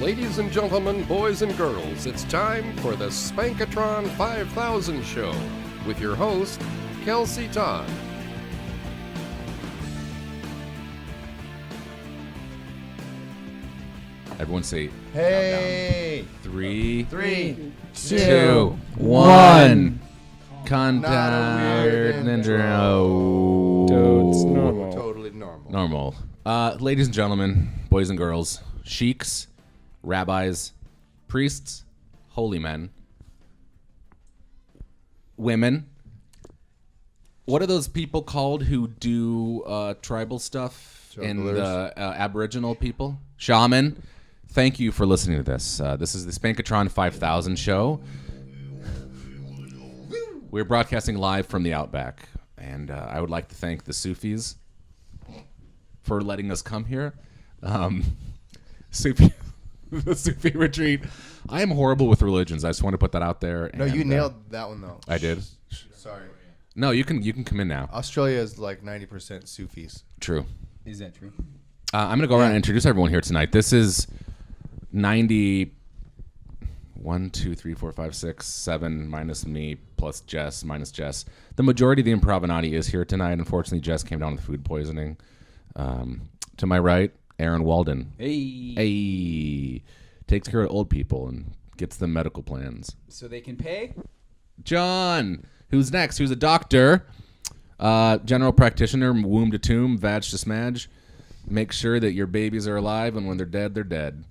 Ladies and gentlemen, boys and girls, it's time for the Spankatron 5000 show with your host, Kelsey Todd. Everyone say, hey! Three, 2, 1. Countdown. Not a weird Ninja. Dudes, normal. Totally normal. Normal. Ladies and gentlemen, boys and girls, sheiks, rabbis, priests, holy men, women. What are those people called who do tribal stuff in the Aboriginal people? Shaman. Thank you for listening to this. This is the Spankatron 5000 show. We're broadcasting live from the Outback, and I would like to thank the Sufis for letting us come here. Sufi, the Sufi retreat. I am horrible with religions. I just want to put that out there. No, you nailed that one though. I did. Sorry. No, you can come in now. Australia is like 90% Sufis. True. Is that true? I'm going to go around and introduce everyone here tonight. This is 1, 2, 3, 4, 5, 6, 7 minus me plus Jess minus Jess. The majority of the Improvinati is here tonight. Unfortunately, Jess came down with food poisoning. To my right, Aaron Walden. Hey. Takes care of old people and gets them medical plans. So they can pay? John, who's next? Who's a doctor, general practitioner, womb to tomb, vag to smudge. Make sure that your babies are alive, and when they're dead, they're dead.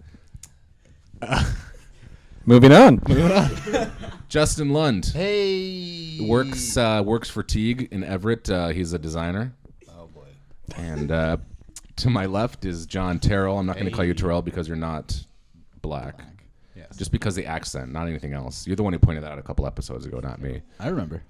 Moving on. Justin Lund. Hey. Works for Teague in Everett. He's a designer. Oh boy. And to my left is John Terrill. I'm not going to call you Terrill because you're not black. Yes. Just because the accent, not anything else. You're the one who pointed that out a couple episodes ago, not me. I remember.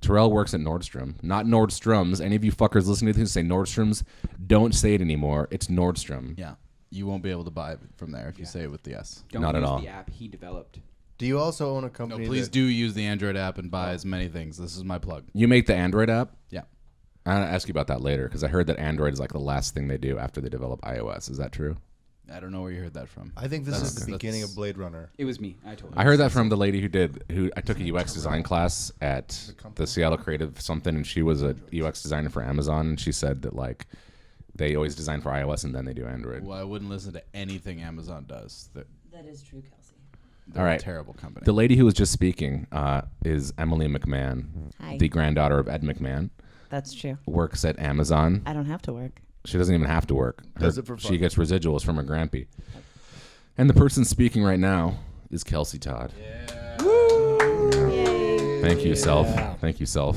Terrell works at Nordstrom, not Nordstrom's. Any of you fuckers listening to this say Nordstrom's, don't say it anymore. It's Nordstrom. Yeah. You won't be able to buy it from there if you say it with the S. Don't Not use at all. the app he developed. Do you also own a No, company? please do use the Android app and buy as many things. This is my plug. You make the Android app? Yeah. I'm going to ask you about that later because I heard that Android is like the last thing they do after they develop iOS. Is that true? I don't know where you heard that from. I think this is the beginning of Blade Runner. It was me. I told you. I heard that from the lady who I took a UX design class at the Seattle Creative something, and she was a UX designer for Amazon, and she said that like they always design for iOS and then they do Android. Well, I wouldn't listen to anything Amazon does. That is true, Kelsey. They're All right. a terrible company. The lady who was just speaking is Emily McMahon, Hi. the granddaughter of Ed McMahon. That's true. Works at Amazon. I don't have to work. She doesn't even have to work. Does it for fun. She gets residuals from her grampy. And the person speaking right now is Kelsey Todd. Yeah. Yay. Thank you, Self. Thank you, Self.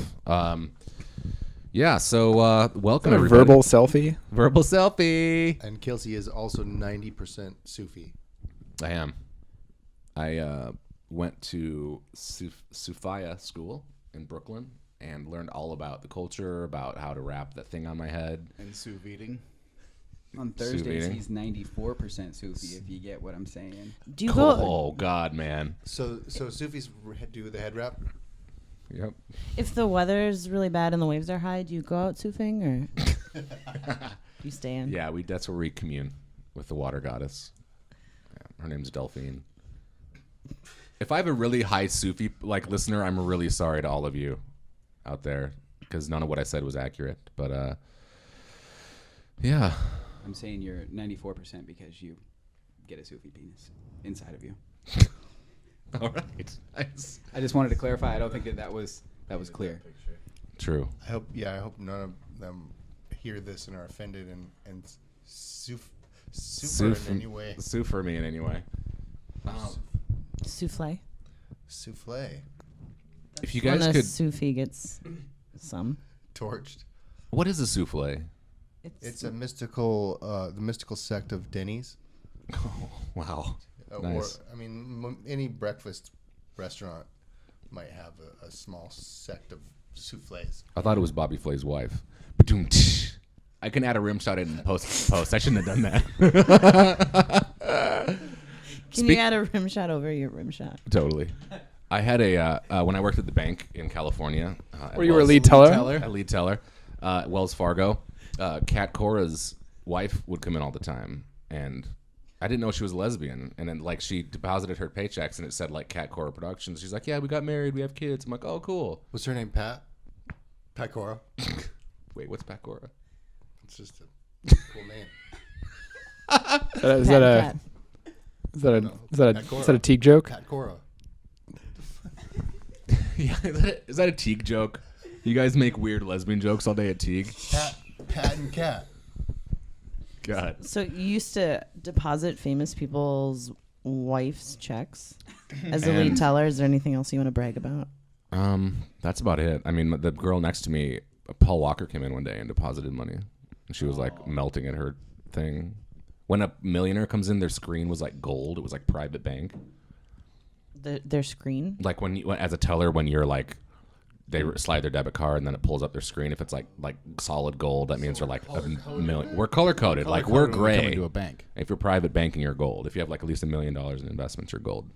So welcome, A everybody. verbal selfie. Verbal selfie. And Kelsey is also 90% Sufi. I am. I went to Sufia school in Brooklyn and learned all about the culture, about how to wrap that thing on my head. and sous videing. On Thursdays, Souvenir. he's 94% Sufi, if you get what I'm saying. Do you go Oh, God, man. So Sufis do the head wrap? Yep. if the weather's really bad and the waves are high? Do you go out surfing or do you stay in? Yeah, that's where we commune with the water goddess. Yeah, her name's Delphine. If I have a really high Sufi listener, I'm really sorry to all of you out there because none of what I said was accurate. But yeah, I'm saying you're 94% because you get a Sufi penis inside of you. all right. Nice. I just wanted to clarify. I don't think that was clear. True. I hope none of them hear this and are offended and super in any way. Sue for me in any way. Souffle. Souffle. If you When guys a could, Sufi gets some. Torched. what is a souffle? It's a mystical, the mystical sect of Denny's. Oh, wow. Nice. Or, any breakfast restaurant might have a small sect of souffles. I thought it was Bobby Flay's wife. Ba-doom, tsh. I can add a rim shot in post. I shouldn't have done that. Can you add a rim shot over your rim shot? Totally. I had when I worked at the bank in California. Were you a lead teller? A lead teller. Wells Fargo. Kat Cora's wife would come in all the time, and I didn't know she was a lesbian. And then, like, she deposited her paychecks, and it said, like, Cat Cora Productions. She's like, yeah, we got married. We have kids. I'm like, oh, cool. What's her name? Pat? Pat Cora? Wait, what's Pat Cora? It's just a cool name. Is that a teak joke? Pat Cora. Yeah, is that a Teague joke? You guys make weird lesbian jokes all day at Teague? Pat and Cat. God. So you used to deposit famous people's wife's checks as a lead teller. Is there anything else you want to brag about? That's about it. I mean, the girl next to me, Paul Walker, came in one day and deposited money. And she was like melting at her thing. When a millionaire comes in, their screen was like gold. It was like private bank. Their screen? Like as a teller, when you're like, they slide their debit card and then it pulls up their screen. If it's like solid gold, that means they're like a million. We're color coded. Like we're gray. Coming to a bank. If you're private banking, you're gold. If you have like at least $1 million in investments, you're gold.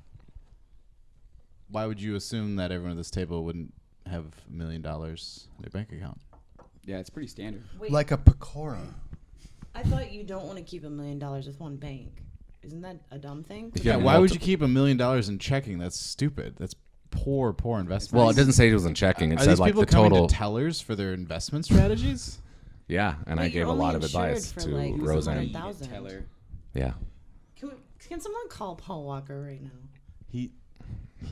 Why would you assume that everyone at this table wouldn't have $1 million in their bank account? Yeah, it's pretty standard. Wait, Like a Pecora. I thought you don't want to keep $1 million with one bank. Isn't that a dumb thing? If you Yeah, have why would you keep $1 million in checking? That's stupid. That's poor investment. Well, it doesn't say it was in checking. It Are said these like people the coming total. to tellers for their investment strategies? Yeah, and I Wait, gave you're a lot only of insured advice for, to like, Roseanne. 100,000. Teller. Yeah. Can someone call Paul Walker right now? He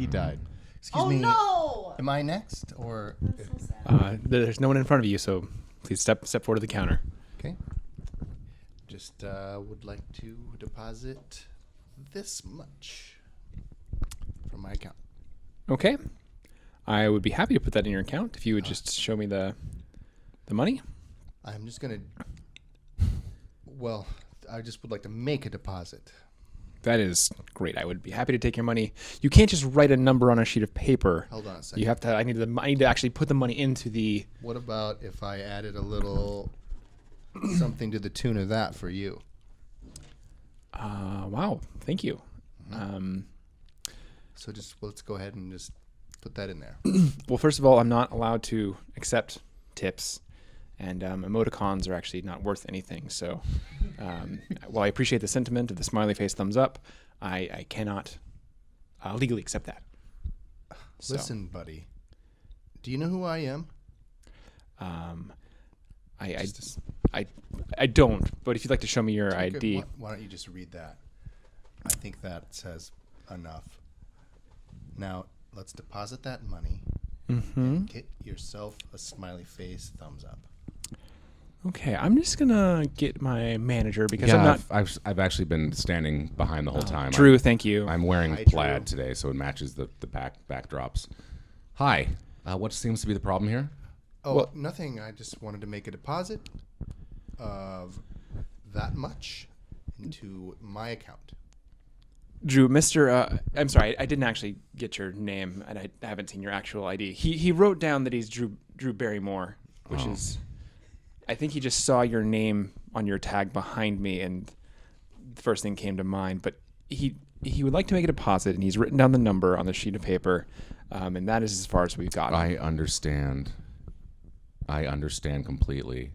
died. Excuse me. No! Am I next? Or That's so sad. There's no one in front of you, so please step forward to the counter. okay. Just would like to deposit this much from my account. Okay. I would be happy to put that in your account if you would just show me the money. I'm just gonna. Well, I just would like to make a deposit. That is great. I would be happy to take your money. You can't just write a number on a sheet of paper. Hold on a second. You have to. I need to actually put the money into the. What about if I added a little something to the tune of that for you? Wow. Thank you. So just let's go ahead and just put that in there. Well, first of all, I'm not allowed to accept tips, and emoticons are actually not worth anything. So, while I appreciate the sentiment of the smiley face thumbs up, I cannot legally accept that. So, Listen, buddy. Do you know who I am? I don't. But if you'd like to show me your Okay, ID, why don't you just read that? I think that says enough. Now, let's deposit that money. And get yourself a smiley face thumbs up. okay. I'm just gonna get my manager because I'm not. I've actually been standing behind the whole time. Drew, thank you. I'm wearing Hi, plaid Drew. today, so it matches the backdrops. Hi. What seems to be the problem here? Oh, Well- nothing. I just wanted to make a deposit of that much into my account. Drew, I'm sorry, I didn't actually get your name, and I haven't seen your actual ID. He wrote down that he's Drew Barrymore, which is, I think he just saw your name on your tag behind me, and the first thing came to mind. But he would like to make a deposit, and he's written down the number on the sheet of paper, and that is as far as we've got. I understand completely.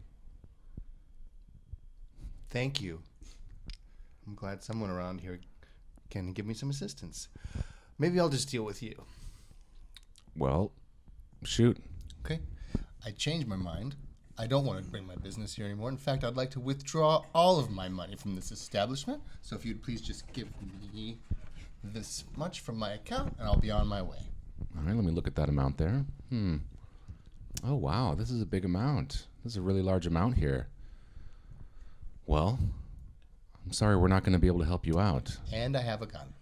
Thank you. I'm glad someone around here can give me some assistance. Maybe I'll just deal with you. Well, shoot. Okay? I changed my mind. I don't want to bring my business here anymore. In fact, I'd like to withdraw all of my money from this establishment. So if you'd please just give me this much from my account, and I'll be on my way. All right, let me look at that amount there. Oh, wow, this is a big amount. This is a really large amount here. Well, I'm sorry we're not going to be able to help you out. And I have a gun.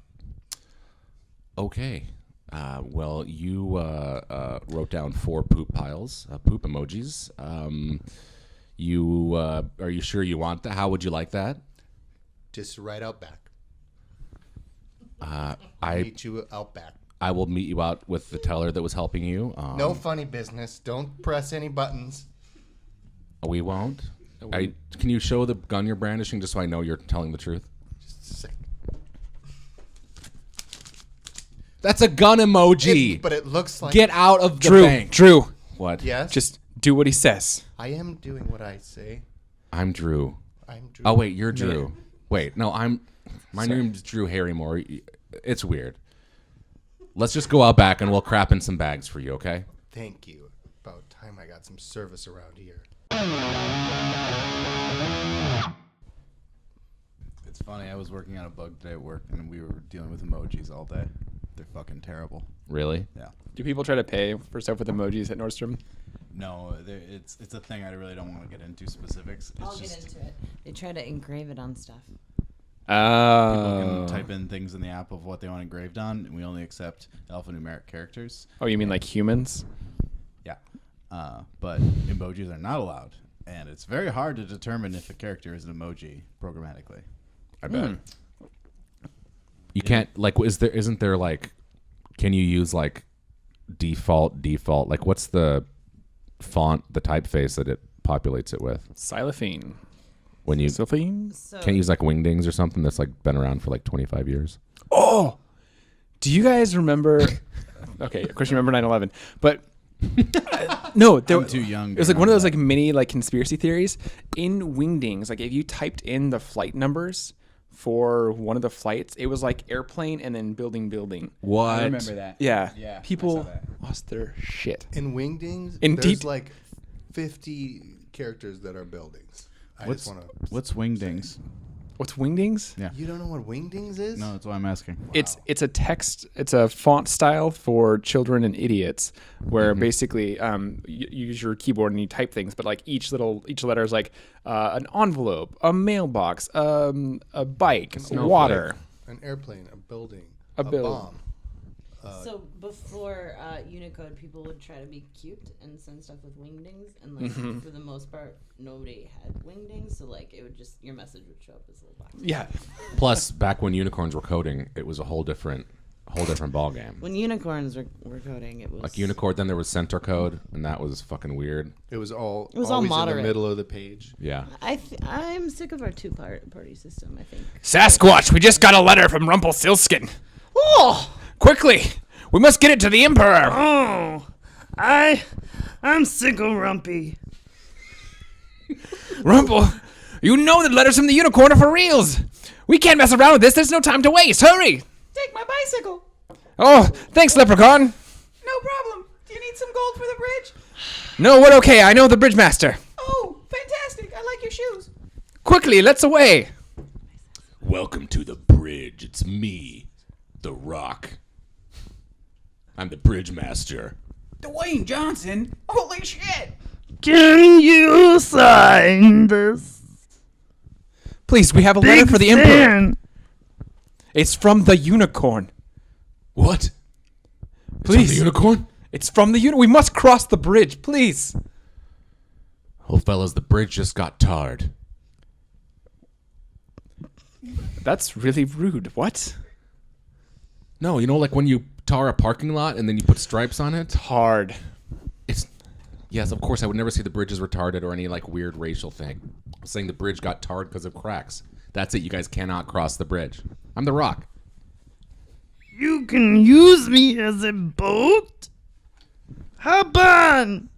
Okay. Well, you wrote down 4 poop piles, poop emojis. Are you sure you want that? How would you like that? Just right out back. I Meet you out back. I will meet you out with the teller that was helping you. No funny business. Don't press any buttons. We won't. Can you show the gun you're brandishing just so I know you're telling the truth? Just a sec. That's a gun emoji. But it looks like... Get out of the Drew, bank. Drew, What? Yes? just do what he says. I am doing what I say. I'm Drew. I'm Drew. Oh, wait, you're Drew. Wait, no, my name's Drew Barrymore. It's weird. Let's just go out back and we'll crap in some bags for you, okay? Thank you. About time I got some service around here. It's funny. I was working on a bug today at work, and we were dealing with emojis all day. They're fucking terrible. Really? Yeah. Do people try to pay for stuff with emojis at Nordstrom? No, it's a thing I really don't want to get into specifics. It's I'll just get into it. They try to engrave it on stuff. people can type in things in the app of what they want engraved on, and we only accept alphanumeric characters. Oh, you mean like humans? Yeah. But emojis are not allowed, and it's very hard to determine if a character is an emoji programmatically. I bet. You can't isn't there like, can you use like default like what's the font, the typeface that it populates it with? Xylophone. When you Xylophone? can't use like Wingdings or something that's like been around for like 25 years. Oh, do you guys remember? Okay, of course you remember 9/11, but no, I'm too young. It was like one of those like mini like conspiracy theories in Wingdings. Like if you typed in the flight numbers for one of the flights, it was like airplane and then building. What? I remember that. Yeah, Yeah, I people saw that. lost their shit. In Wingdings, Indeed. there's like 50 characters that are buildings. What's Wingdings? What's Wingdings? Yeah. You don't know what Wingdings is? No, that's why I'm asking. It's a text. It's a font style for children and idiots, where basically you use your keyboard and you type things, but like each letter is like an envelope, a mailbox, a bike, water. An airplane, a building, A bomb. So before Unicode, people would try to be cute and send stuff with wingdings, and like for the most part, nobody had wingdings. So like it would just your message would show up as a little box. Yeah, Plus, back when unicorns were coding, it was a whole different ball game. When unicorns were coding, it was Like Unicorn, then there was center code, and that was fucking weird. It was all It was all always in moderate. the middle of the page. Yeah. I'm sick of our two-party system. I think. Sasquatch. We just got a letter from Rumpelstiltskin. Oh, Quickly, we must get it to the Emperor. oh, I'm sick of Rumpy. Rumple, you know the letters from the unicorn are for reals. We can't mess around with this. There's no time to waste. Hurry. Take my bicycle. Oh, thanks, Leprechaun. No problem. Do you need some gold for the bridge? No, we're okay. I know the bridge master. Oh, fantastic! I like your shoes. Quickly, let's away. Welcome to the bridge. It's me, The Rock. I'm the bridge master. Dwayne Johnson? Holy shit! Can you sign this? Please, we have a letter for the Emperor. It's from the unicorn. What? Please. The unicorn? It's from the unicorn. We must cross the bridge, please. Oh, fellas, the bridge just got tarred. That's really rude. What? No, you know, like when you tar a parking lot and then you put stripes on it? Hard. Yes, of course, I would never say the bridge is retarded or any like weird racial thing. I'm saying the bridge got tarred because of cracks. That's it. You guys cannot cross the bridge. I'm the Rock. You can use me as a boat? Hop on!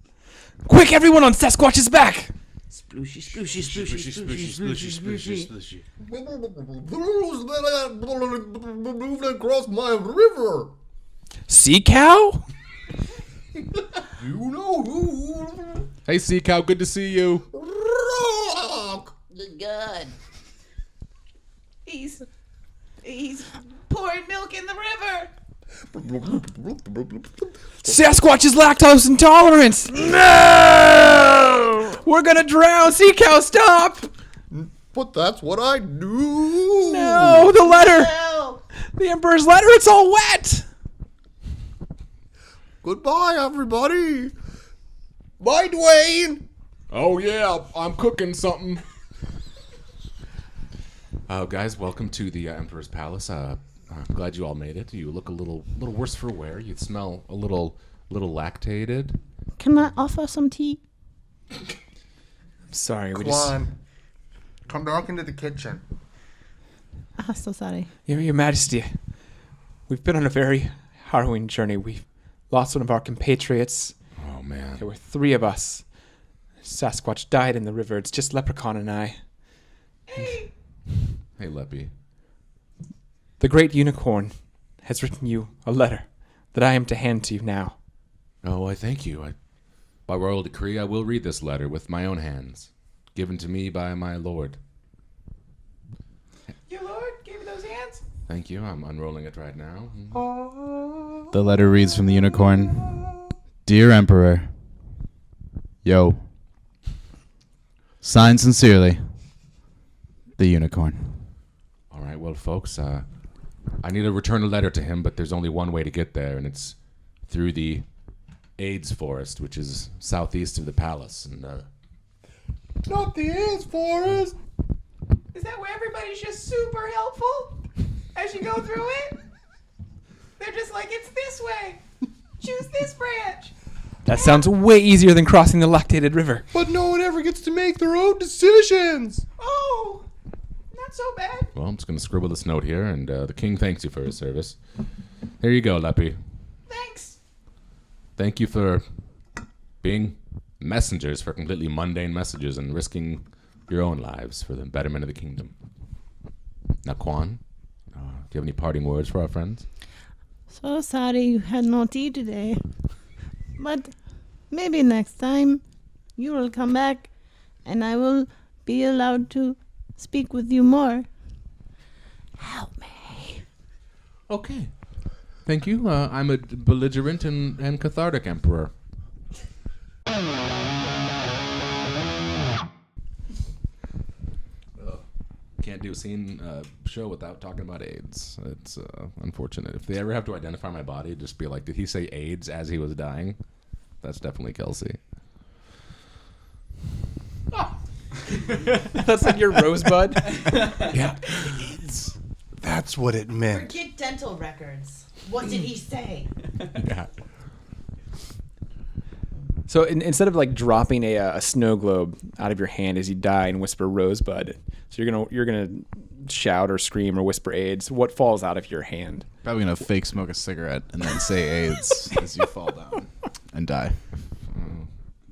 Quick, everyone on Sasquatch's back. Splooshy, splooshy, splooshy, splooshy, splooshy. Moved across my river. Sea cow? You know who? Hey, Sea Cow, good to see you. Rock. Good. He's pouring milk in the river. Sasquatch is lactose intolerant. No! We're gonna drown. Sea cow, stop. But that's what I do. No, the letter. The Emperor's letter. It's all wet. Goodbye, everybody. Bye, Dwayne. Oh, yeah, I'm cooking something. Guys, welcome to the Emperor's Palace. I'm glad you all made it. You look a little worse for wear. You smell a little lactated. Can I offer some tea? Sorry, Come on. Come back into the kitchen. So sorry. Your Majesty, we've been on a very harrowing journey. We've lost one of our compatriots. Oh, man. There were 3 of us. Sasquatch died in the river. It's just Leprechaun and I. Hey, Hey, Leppy. The great unicorn has written you a letter that I am to hand to you now. Oh, I thank you. By royal decree, I will read this letter with my own hands, given to me by my lord. Your lord gave you those hands? Thank you. I'm unrolling it right now. The letter reads from the unicorn. Dear Emperor. Yo. Signed sincerely. The unicorn. All right, well, folks, I need to return a letter to him, but there's only one way to get there, and it's through the AIDS forest, which is southeast of the palace. And Not the AIDS forest. Is that where everybody's just super helpful as you go through it? They're just like, it's this way. Choose this branch. That sounds way easier than crossing the lactated river. But no one ever gets to make their own decisions. Oh, not so bad. well, I'm just going to scribble this note here, and the king thanks you for his service. Here you go, Leppy. Thanks. Thank you for being messengers for completely mundane messages and risking your own lives for the betterment of the kingdom. Now, Quan, do you have any parting words for our friends? So sorry you had no tea today. But maybe next time you will come back and I will be allowed to speak with you more. Help me. Okay. Thank you. I'm a belligerent and cathartic emperor. Can't do a scene show without talking about AIDS. It's unfortunate. If they ever have to identify my body, just be like, did he say AIDS as he was dying? That's definitely Kelsey. That's like your rosebud. Yeah, AIDS. That's what it meant. Forget dental records. What did he say? Yeah. So instead of like dropping a snow globe out of your hand as you die and whisper rosebud, so you're gonna shout or scream or whisper AIDS. What falls out of your hand? Probably gonna fake smoke a cigarette and then say AIDS as you fall down and die.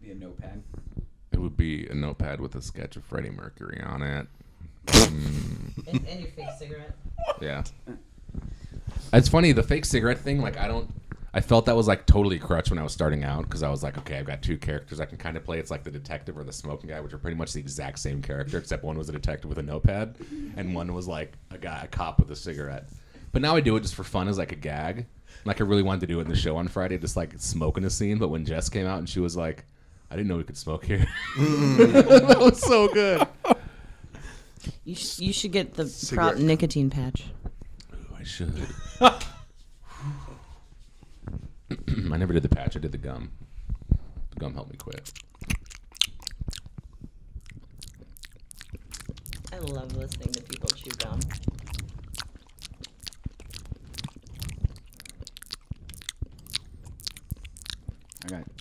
Be a notepad. It would be a notepad with a sketch of Freddie Mercury on it. And your fake cigarette. Yeah. It's funny, the fake cigarette thing, like I felt that was like totally crutch when I was starting out, because I was like, okay, I've got two characters I can kind of play. It's like the detective or the smoking guy, which are pretty much the exact same character, except one was a detective with a notepad and one was like a cop with a cigarette. But now I do it just for fun as like a gag. Like I really wanted to do it in the show on Friday, just like smoking a scene. But when Jess came out and she was like, I didn't know we could smoke here. That was so good. You should get the prop nicotine patch. Ooh, I should. I never did the patch. I did the gum. The gum helped me quit. I love listening to people chew gum.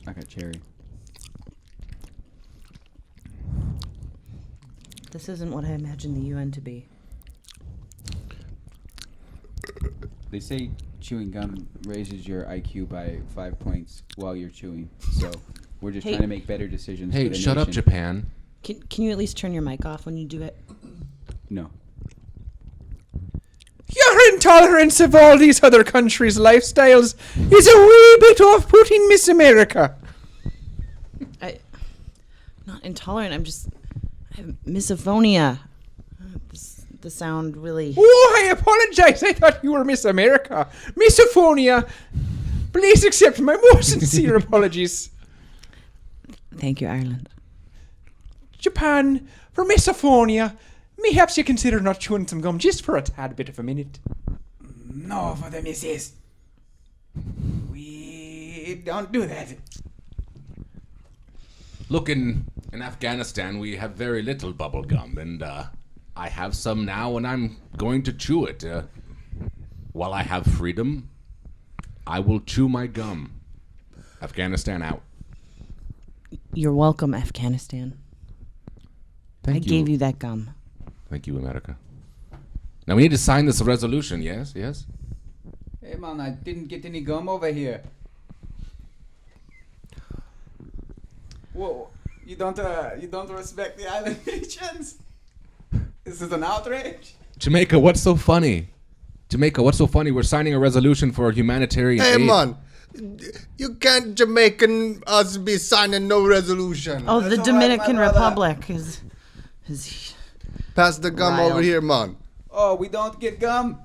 I got cherry. This isn't what I imagined the UN to be. They say chewing gum raises your IQ by 5 points while you're chewing. So we're just Hey. trying to make better decisions. Hey, for the shut up, nation. Japan. Can you at least turn your mic off when you do it? No. Your intolerance of all these other countries' lifestyles is a wee bit off-putting, Miss America. I'm not intolerant. I have misophonia. The sound really. Oh, I apologize. I thought you were Miss America. Misophonia. Please accept my more sincere apologies. Thank you, Ireland. Japan, for misophonia, mayhaps you consider not chewing some gum just for a tad bit of a minute. No, for the missus. We don't do that. Look, in Afghanistan, we have very little bubble gum, and I have some now, and I'm going to chew it. While I have freedom, I will chew my gum. Afghanistan out. You're welcome, Afghanistan. I gave you that gum. Thank you, America. Now we need to sign this resolution, yes? Yes? Hey man, I didn't get any gum over here. Whoa, you don't respect the island nations? This is an outrage. Jamaica, what's so funny? Jamaica, what's so funny? We're signing a resolution for humanitarian Hey, aid. man. You can't Jamaican us be signing no resolution. Oh, the Dominican Republic is Pass the gum Riled. over here, man. Oh, we don't get gum.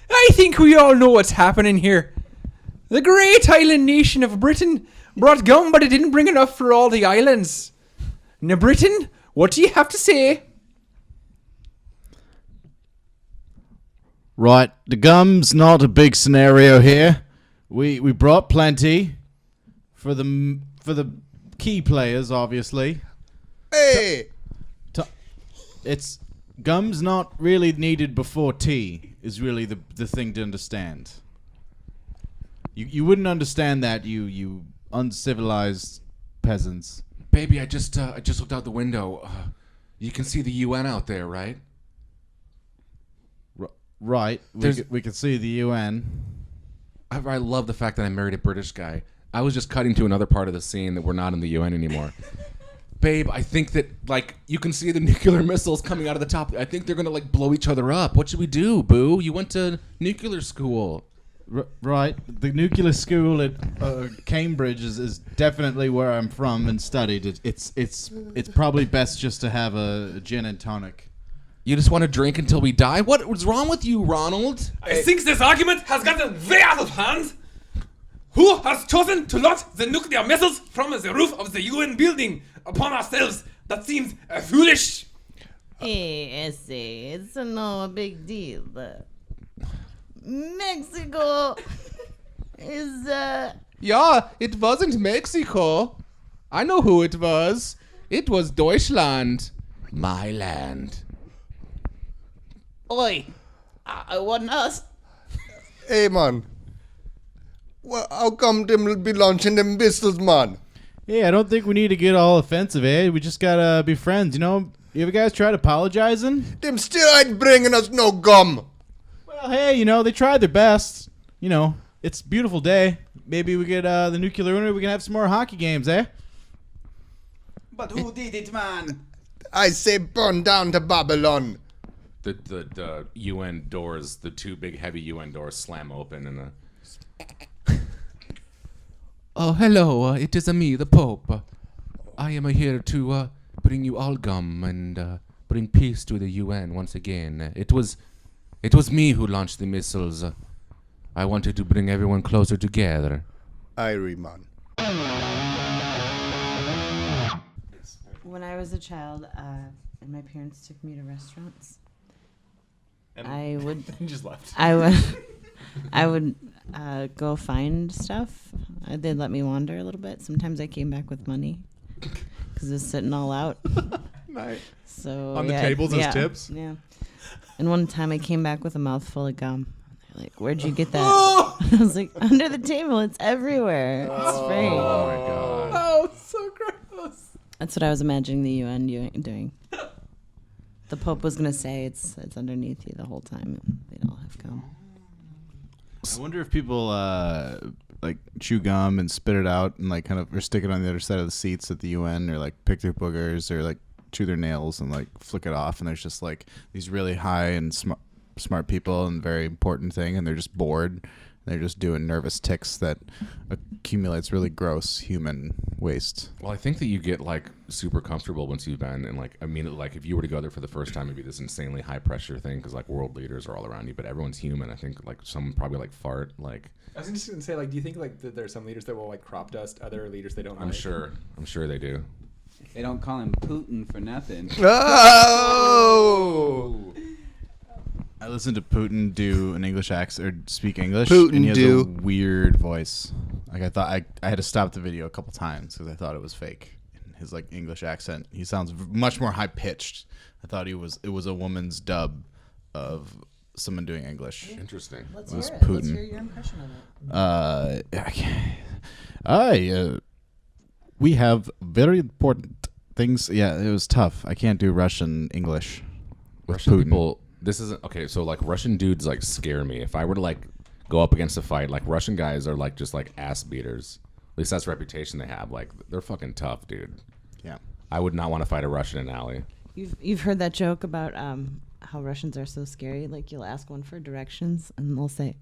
I think we all know what's happening here. The great island nation of Britain brought gum, but it didn't bring enough for all the islands. Now, Britain, what do you have to say? Right, the gum's not a big scenario here. We brought plenty for the key players, obviously. Hey! It's gum's not really needed before tea is really the thing to understand. You wouldn't understand that, you uncivilized peasants. Baby, I just looked out the window. You can see the UN out there, right? Right, we can see the UN. I love the fact that I married a British guy. I was just cutting to another part of the scene that we're not in the UN anymore. Babe, I think that, like, you can see the nuclear missiles coming out of the top. I think they're going to, like, blow each other up. What should we do, boo? You went to nuclear school. Right, the nuclear school at Cambridge is definitely where I'm from and studied. It's probably best just to have a gin and tonic. You just want to drink until we die? What's wrong with you, Ronald? I think this argument has gotten way out of hand. Who has chosen to launch the nuclear missiles from the roof of the UN building upon ourselves? That seems foolish. Hey, it's no big deal. But Mexico is Yeah, it wasn't Mexico. I know who it was. It was Deutschland. My land. Oi, I wasn't us. Hey, man. Well, how come them be launching them missiles, man? Hey, I don't think we need to get all offensive, eh? We just gotta be friends, you know? You ever guys tried apologizing? Them still ain't bringing us no gum. Well, hey, you know, they tried their best. You know, it's a beautiful day. Maybe we get the nuclear winter, we can have some more hockey games, eh? But who did it, man? I say burn down to Babylon. The UN doors, the two big heavy UN doors slam open and Oh, hello, it is me, the Pope. I am here to bring you all gum and bring peace to the UN once again. It was me who launched the missiles. I wanted to bring everyone closer together. Irie, man. When I was a child, and my parents took me to restaurants, I would just left. I would go find stuff. They'd let me wander a little bit. Sometimes I came back with money because it was sitting all out. Nice. So On the tables as tips? Yeah. And one time I came back with a mouthful of gum. They're like, "Where'd you get that?" Oh! I was like, "Under the table. It's everywhere. It's free." Oh my god. Oh, so gross. That's what I was imagining the UN doing. The Pope was gonna say it's underneath you the whole time. And they'd all have gum. I wonder if people like chew gum and spit it out and like kind of or stick it on the other side of the seats at the UN or like pick their boogers or like chew their nails and like flick it off and there's just like these really high and smart people and very important thing and they're just bored and they're just doing nervous tics that accumulates really gross human waste. Well, I think that you get like super comfortable once you've been and like I mean like if you were to go there for the first time it'd be this insanely high pressure thing because like world leaders are all around you but everyone's human. I think like some probably like fart like I was just gonna say, like, do you think like that there are some leaders that will like crop dust other leaders they don't I'm like? sure they do. They don't call him Putin for nothing. Oh! I listened to Putin do an English accent or speak English. Putin and he has do. a weird voice. Like I thought I had to stop the video a couple times because I thought it was fake. His like English accent. He sounds much more high pitched. I thought it was a woman's dub of someone doing English. Interesting. Let's It was hear it. Let's Putin. hear your impression of it. We have very important things. Yeah, it was tough. I can't do Russian English with Russian Putin. people. This isn't okay. So like Russian dudes like scare me. If I were to like go up against a fight, like Russian guys are like just like ass beaters. At least that's the reputation they have. Like they're fucking tough, dude. Yeah. I would not want to fight a Russian in an alley. You've heard that joke about how Russians are so scary. Like, you'll ask one for directions, and they'll say,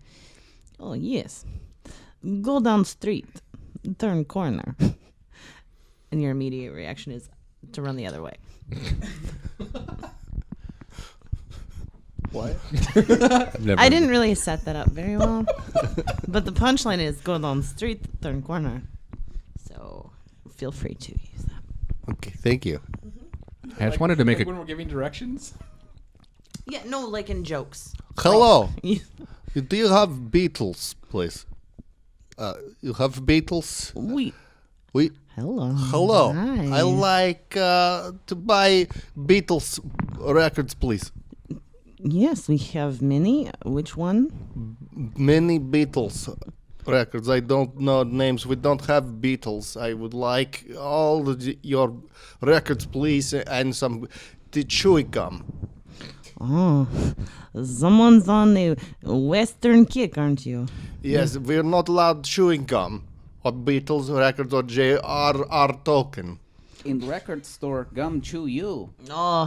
"Oh yes, go down street, turn corner," and your immediate reaction is to run the other way. What? I didn't really set that up very well, but the punchline is go down street, turn corner. So feel free to use that. Okay, thank you. I just wanted to make when we're giving directions. Yeah, no, like in jokes. Hello. You- Do you have Beatles, please? You have Beatles? We. Hello. Hello. Hi. I like to buy Beatles records, please. Yes, we have many. Which one? Many Beatles records. I don't know names. We don't have Beatles. I would like all your records, please, and some chewing gum. Oh, someone's on the Western kick, aren't you? Yes, we're not allowed chewing gum or Beatles records or J.R.R. Tolkien. In record store, gum chew you. Oh,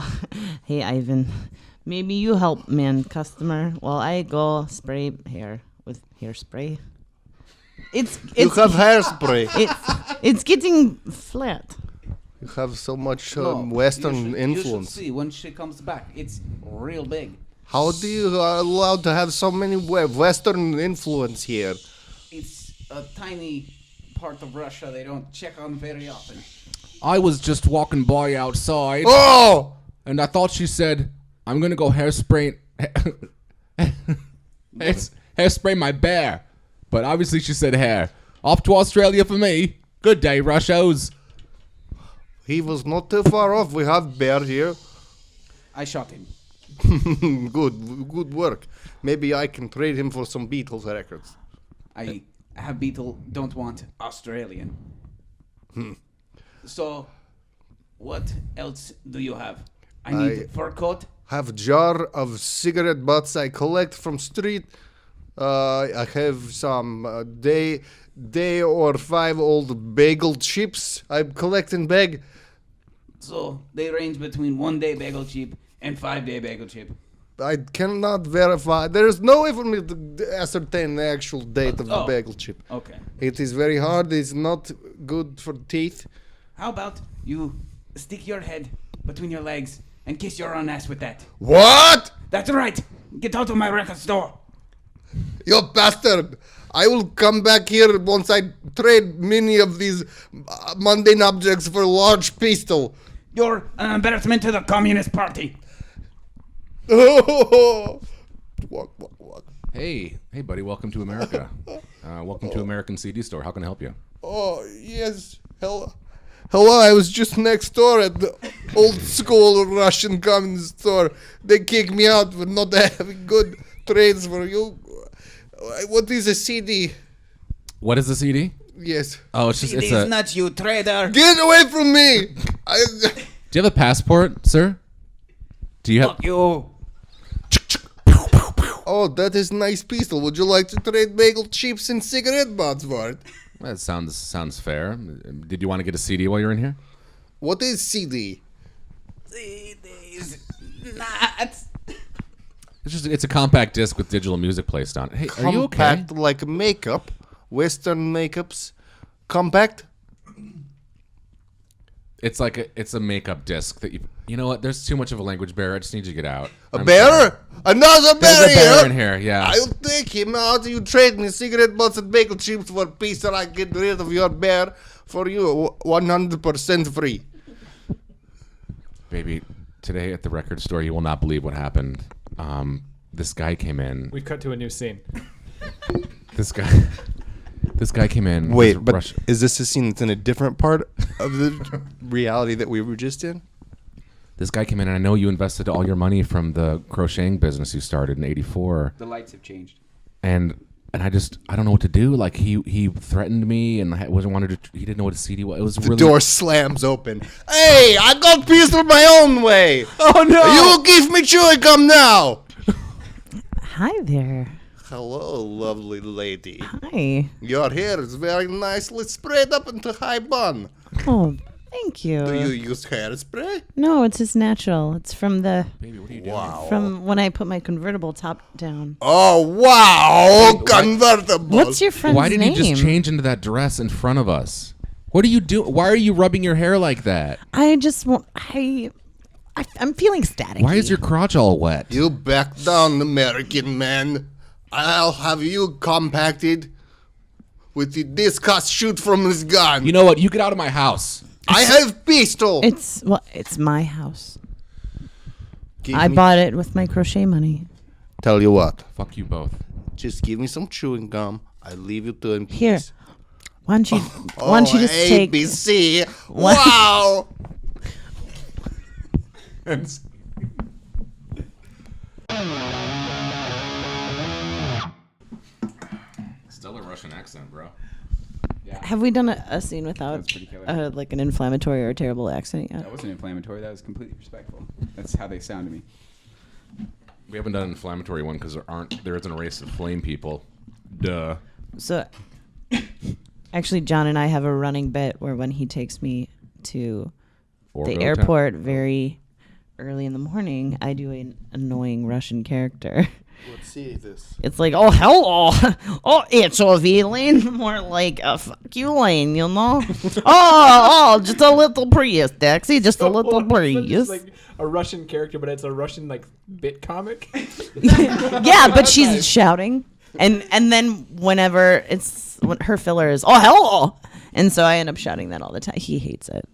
hey, Ivan. Maybe you help, man, customer, while I go spray hair with hairspray. You have hairspray. It's getting flat. You have so much No, Western you influence. should see when she comes back. It's real big. How do you allowed to have so many Western influence here? It's a tiny part of Russia they don't check on very often. I was just walking by outside, Oh! and I thought she said, "I'm gonna go hairspray my bear," but obviously she said hair. Off to Australia for me. Good day, Russios. He was not too far off. We have bear here. I shot him. Good work. Maybe I can trade him for some Beatles records. I have Beetle, don't want Australian. So, what else do you have? I need fur coat. Have jar of cigarette butts I collect from street. I have some day or 5 old bagel chips I'm collecting bag. So, they range between 1 day bagel chip and 5 day bagel chip. I cannot verify. There is no way for me to ascertain the actual date of the bagel chip. Okay. It is very hard. It's not good for teeth. How about you stick your head between your legs and kiss your own ass with that? What? That's right. Get out of my record store. You bastard! I will come back here once I trade many of these mundane objects for a large pistol. You're an embarrassment to the Communist Party. Walk. Hey, buddy, welcome to America. Welcome to American CD Store. How can I help you? Oh, yes. Hello, I was just next door at the old school Russian communist store. They kicked me out for not having good trades for you. What is a CD? What is the CD? Yes. Oh, it's It's a. not you, trader. Get away from me! Do you have a passport, sir? Do you have? Fuck you. Oh, that is nice pistol. Would you like to trade bagel chips and cigarette butts for it? That sounds fair. Did you want to get a CD while you're in here? What is CD? CDs nuts. It's a compact disc with digital music placed on it. Hey, are you okay? Compact like makeup. Western makeups. Compact? It's like it's a makeup disc that you know what? There's too much of a language barrier. I just need you to get out. A I'm bear? sorry. Another bear There's a bear here? in here. Yeah. I'll take him out. You trade me cigarette butts and bagel chips for a piece, or I get rid of your bear for you 100% free. Baby, today at the record store, you will not believe what happened. This guy came in. We cut to a new scene. This guy came in. Wait, with but Russia- is this a scene that's in a different part of the reality that we were just in? This guy came in, and I know you invested all your money from the crocheting business you started in '84. The lights have changed. And I don't know what to do. Like he threatened me, and I wasn't wanted to. He didn't know what a CD was. It was The really. door slams open. Hey, I got pistol my own way. Oh no! You give me chewing gum now. Hi there. Hello, lovely lady. Hi. Your hair is very nicely sprayed up into high bun. Oh, Thank you. Do you use hairspray? No, it's just natural. It's from the Baby, what are you doing? Wow. from when I put my convertible top down. Oh, wow. Convertible. What's your friend's Why did name? you just change into that dress in front of us? What are you doing? Why are you rubbing your hair like that? I just want. I'm feeling static. Why is your crotch all wet? You back down, American man. I'll have you compacted with the discus shoot from this gun. You know what? You get out of my house. I have pistol. It's my house. Give I me- bought it with my crochet money. Tell you what. Fuck you both. Just give me some chewing gum. I leave you to in peace. Here. Why don't you just take ABC. Wow. Still a Russian accent, bro. Have we done a scene without That's pretty killer. like an inflammatory or terrible accent yet? That wasn't inflammatory. That was completely respectful. That's how they sound to me. We haven't done an inflammatory one because there isn't a race of flame people. Duh. So actually John and I have a running bit where when he takes me to the airport very early in the morning, I do an annoying Russian character. Let's see this. It's like, oh, hello. Oh, it's a V lane. More like a fuck you lane, you know? oh, just a little Prius, taxi. Just a little Prius. It's like a Russian character, but it's a Russian like bit comic. Yeah, but she's shouting. And then whenever when her filler is, oh, hello. And so I end up shouting that all the time. He hates it.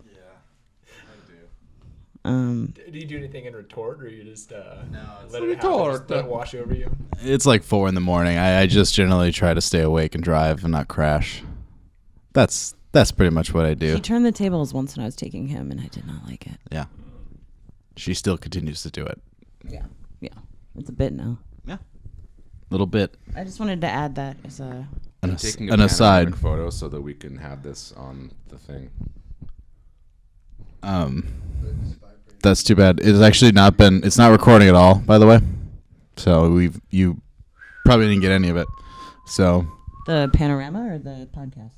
Do you do anything in retort, or you just let it retort. happen, just let it wash over you? It's like 4 a.m. I just generally try to stay awake and drive and not crash. That's pretty much what I do. He turned the tables once when I was taking him, and I did not like it. Yeah. She still continues to do it. Yeah. It's a bit now. Little bit. I just wanted to add that as a... I'm taking a an aside. panoramic photo so that we can have this on the thing. That's too bad. It's actually not been. It's not recording at all, by the way. So you probably didn't get any of it. So The panorama or the podcast?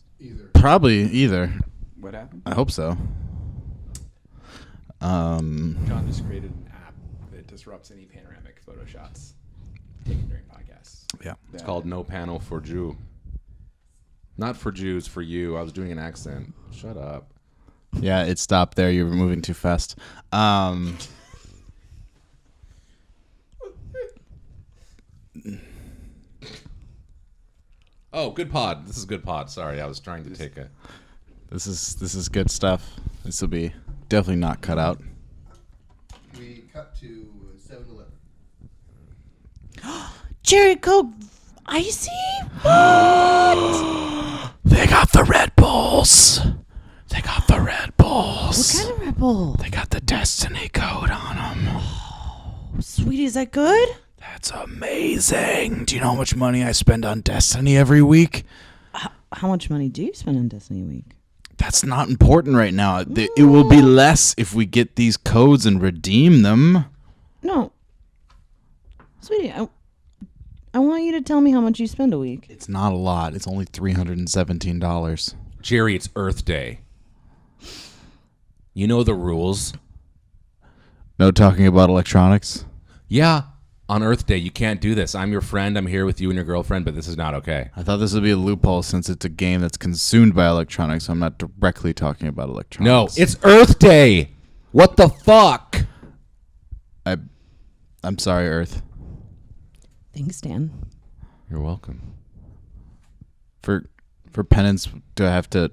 probably either. What happened? I hope so. John just created an app that disrupts any panoramic photo shots taken during podcasts. Yeah. It's called No Panel for Jew. Not for Jews, for you. I was doing an accent. Shut up. Yeah, it stopped there. You were moving too fast. Oh, good pod. This is good pod. Sorry, I was trying to take a... This is good stuff. This will be definitely not cut out. We cut to 7-Eleven. Cherry Coke Icy? They got the Red Bulls. They got the Red Bulls. What kind of Red Bull? They got the Destiny code on them. Sweetie, is that good? That's amazing. Do you know how much money I spend on Destiny every week? How much money do you spend on Destiny a week? That's not important right now. It will be less if we get these codes and redeem them. No. Sweetie, I want you to tell me how much you spend a week. It's not a lot. It's only $317. Jerry, it's Earth Day. You know the rules. No talking about electronics. Yeah, on Earth Day, you can't do this. I'm your friend. I'm here with you and your girlfriend, but this is not okay. I thought this would be a loophole since it's a game that's consumed by electronics. So I'm not directly talking about No, electronics. it's Earth Day. What the fuck? I'm sorry, Earth. Thanks, Dan. You're welcome. For penance, do I have to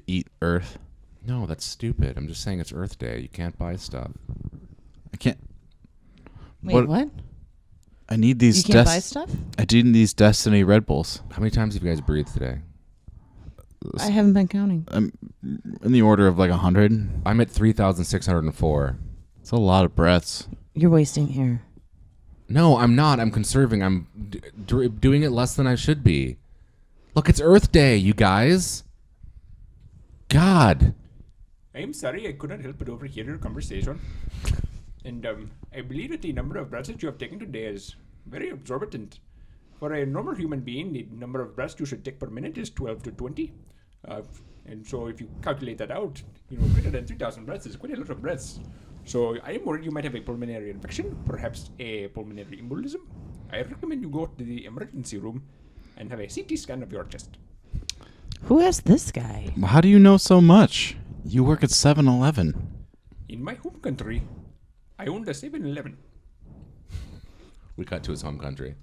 eat Earth? No, that's stupid. I'm just saying it's Earth Day. You can't buy stuff. I can't. Wait, what? I need these. You can't buy stuff? I need these Destiny Red Bulls. How many times have you guys breathed today? I haven't been counting. I'm in the order of like 100. I'm at 3,604. It's a lot of breaths. You're wasting air. No, I'm not. I'm conserving. I'm doing it less than I should be. Look, it's Earth Day, you guys. God. I'm sorry, I could not help but overhear your conversation. And I believe that the number of breaths that you have taken today is very exorbitant. For a normal human being, the number of breaths you should take per minute is 12 to 20. And so if you calculate that out, greater than 3,000 breaths is quite a lot of breaths. So I am worried you might have a pulmonary infection, perhaps a pulmonary embolism. I recommend you go to the emergency room and have a CT scan of your chest. Who is this guy? How do you know so much? You work at 7-Eleven. In my home country, I owned a 7-Eleven. We cut to his home country.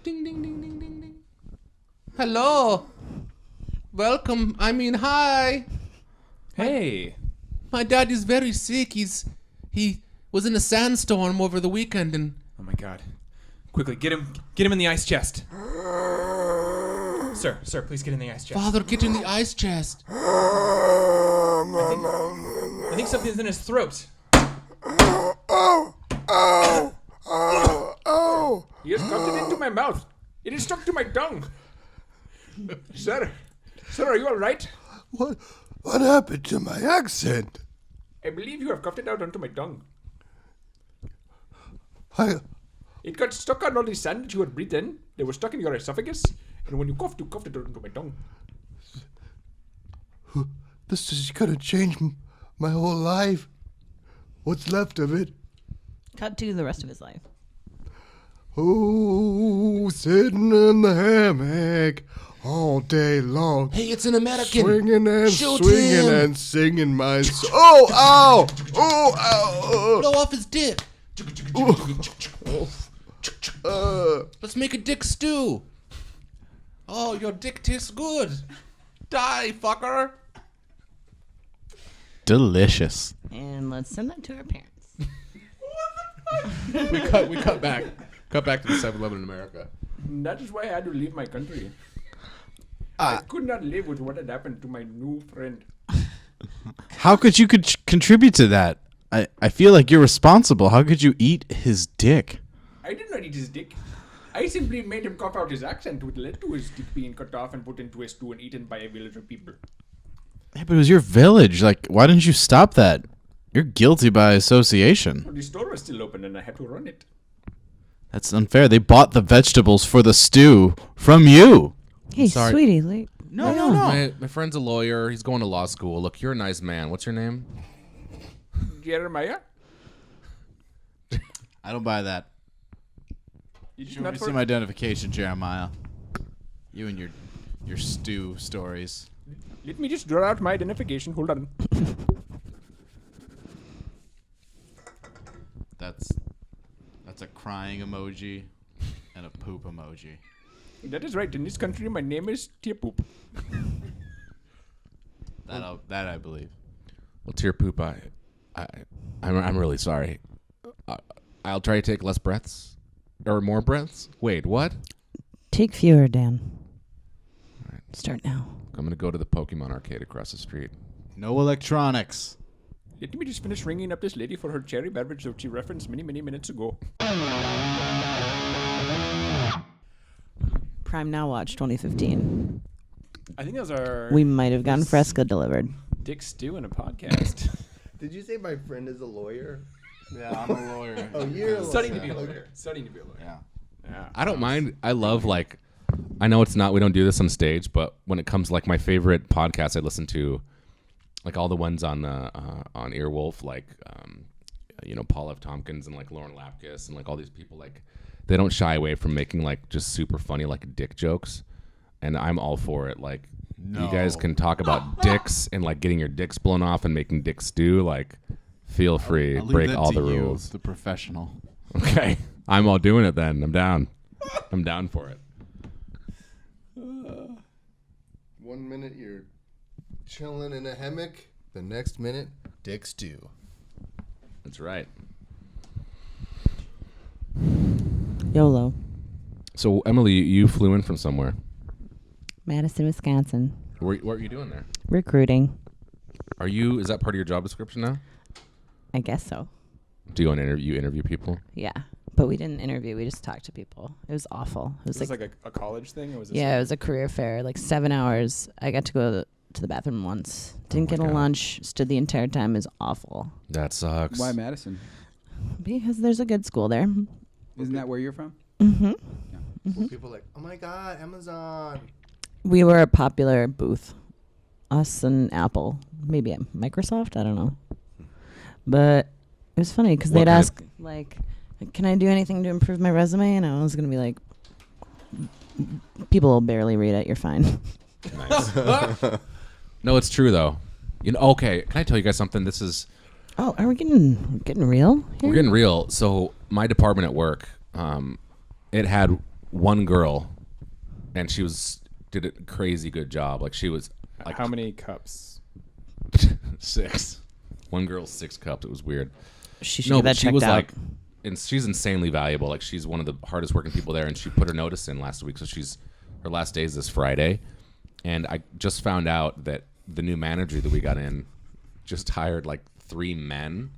Ding, ding, ding, ding, ding, ding. Hello. Welcome. Hi. Hey. My dad is very sick. He was in a sandstorm over the weekend and... Oh my God. Quickly, get him in the ice chest. Sir, please get in the ice chest. Father, get in the ice chest. I think something's in his throat. He has got it into my mouth. It is stuck to my tongue. Sir, are you all right? What happened to my accent? I believe you have coughed it out onto my tongue. It got stuck on all the sand that you had breathed in. They were stuck in your esophagus. And when you coughed it out onto my tongue. This is gonna change my whole life. What's left of it? Cut to the rest of his life. Oh, sitting in the hammock all day long. Hey, it's an American. Swinging and Shoot swinging him. and singing my oh, ow! Oh, ow! Blow off his dick. Let's make a dick stew. Oh, your dick tastes good. Die, fucker. Delicious. And let's send that to our parents. we cut back. Cut back to the 7-Eleven in America. That is why I had to leave my country. I could not live with what had happened to my new friend. How could you contribute to that? I feel like you're responsible. How could you eat his dick? I did not eat his dick. I simply made him cough out his accent, which led to his dick being cut off and put into a stew and eaten by a village of people. Yeah, but it was your village. Like, why didn't you stop that? You're guilty by association. Well, the store was still open and I had to run it. That's unfair. They bought the vegetables for the stew from you. Hey, Sorry. sweetie. No. My friend's a lawyer. He's going to law school. Look, you're a nice man. What's your name? Jeremiah? I don't buy that. Show me some identification, Jeremiah. You and your stew stories. Let me just draw out my identification. Hold on. That's a crying emoji and a poop emoji. That is right. In this country, my name is Tear Poop. That I believe. Well, Tear Poop, I'm really sorry. I'll try to take less breaths. Or more breaths? Wait, what? Take fewer, Dan. All right. Start now. I'm going to go to the Pokemon arcade across the street. No electronics. Let me just finish ringing up this lady for her cherry beverage that she referenced many, many minutes ago. Prime Now Watch 2015. I think those are We might have gotten Fresca delivered. Dick Stew in a podcast. Did you say my friend is a lawyer? Yeah, I'm a lawyer. Oh, you're a Studying lawyer. to be a lawyer. Studying to be a lawyer. Yeah. Yeah. I don't mind. I love, like, I know it's not, we don't do this on stage, but when it comes, like, my favorite podcasts I listen to, like all the ones on Earwolf, like, Paul F. Tompkins and, like, Lauren Lapkus and, like, all these people, like, they don't shy away from making, like, just super funny, like, dick jokes. And I'm all for it. Like, you guys can talk about dicks and, like, getting your dicks blown off and making dick stew, like, feel free. I'll leave Break that all to the you, rules. the professional. Okay. I'm all doing it then. I'm down. I'm down for it. 1 minute you're chilling in a hammock. The next minute, dick stew. That's right. YOLO. So, Emily, you flew in from somewhere. Madison, Wisconsin. What are you doing there? Recruiting. Is that part of your job description now? I guess so. Do you interview people? Yeah. But we didn't interview. We just talked to people. It was awful. It was Was this like a college thing? Or was this it was a career fair. Like 7 hours. I got to go to the bathroom once. Didn't get a God. lunch. Stood the entire time. It was awful. That sucks. Why Madison? Because there's a good school there. Isn't that where you're from? Mm-hmm. People are like, oh my God, Amazon. We were a popular booth. us and Apple, maybe at Microsoft. I don't know. But it was funny because they'd ask like, "Can I do anything to improve my resume?" And I was gonna be like, "People will barely read it. You're fine." Nice. No, it's true though. Okay. Can I tell you guys something? This is. Oh, are we getting real here? We're getting real. So my department at work, it had one girl, and she did a crazy good job. Like she was like How many cups? 6. One girl 6 cups. It was weird. She should get that she checked was out. like, and she's insanely valuable. Like she's one of the hardest working people there, and she put her notice in last week. So her last day is this Friday, and I just found out that the new manager that we got in just hired like 3 men.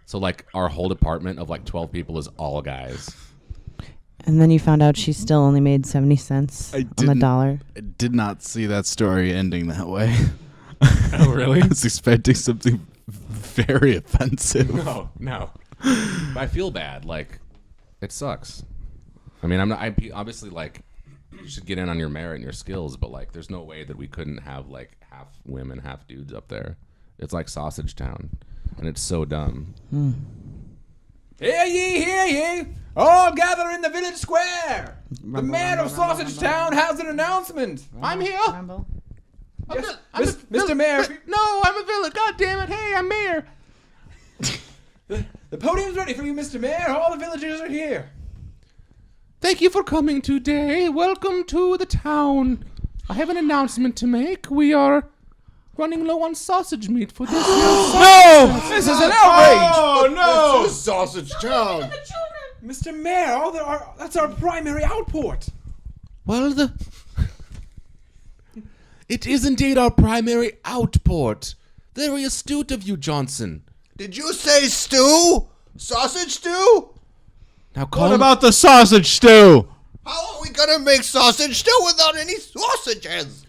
So like our whole department of like 12 people is all guys. And then you found out she still only made 70 cents on the dollar. I did not see that story ending that way. Oh, really? I was expecting something very offensive. No. But I feel bad. Like, it sucks. I mean, obviously like you should get in on your merit and your skills, but like there's no way that we couldn't have like half women, half dudes up there. It's like Sausage Town, and it's so dumb. Hear ye, all gather in the village square. The mayor of Sausage Town has an announcement. I'm here. Yes, Mr. Mayor. No, I'm a villain. God damn it. Hey, I'm mayor. The podium's ready for you, Mr. Mayor. All the villagers are here. Thank you for coming today. Welcome to the town. I have an announcement to make. We are running low on sausage meat for this year. No! This is an outrage! Oh no! This is Sausage Town. Mr. Mayor, that's our primary outport. Well, it is indeed our primary outport. Very astute of you, Johnson. Did you say stew? Sausage stew? Now, What about the sausage stew? How are we gonna make sausage stew without any sausages?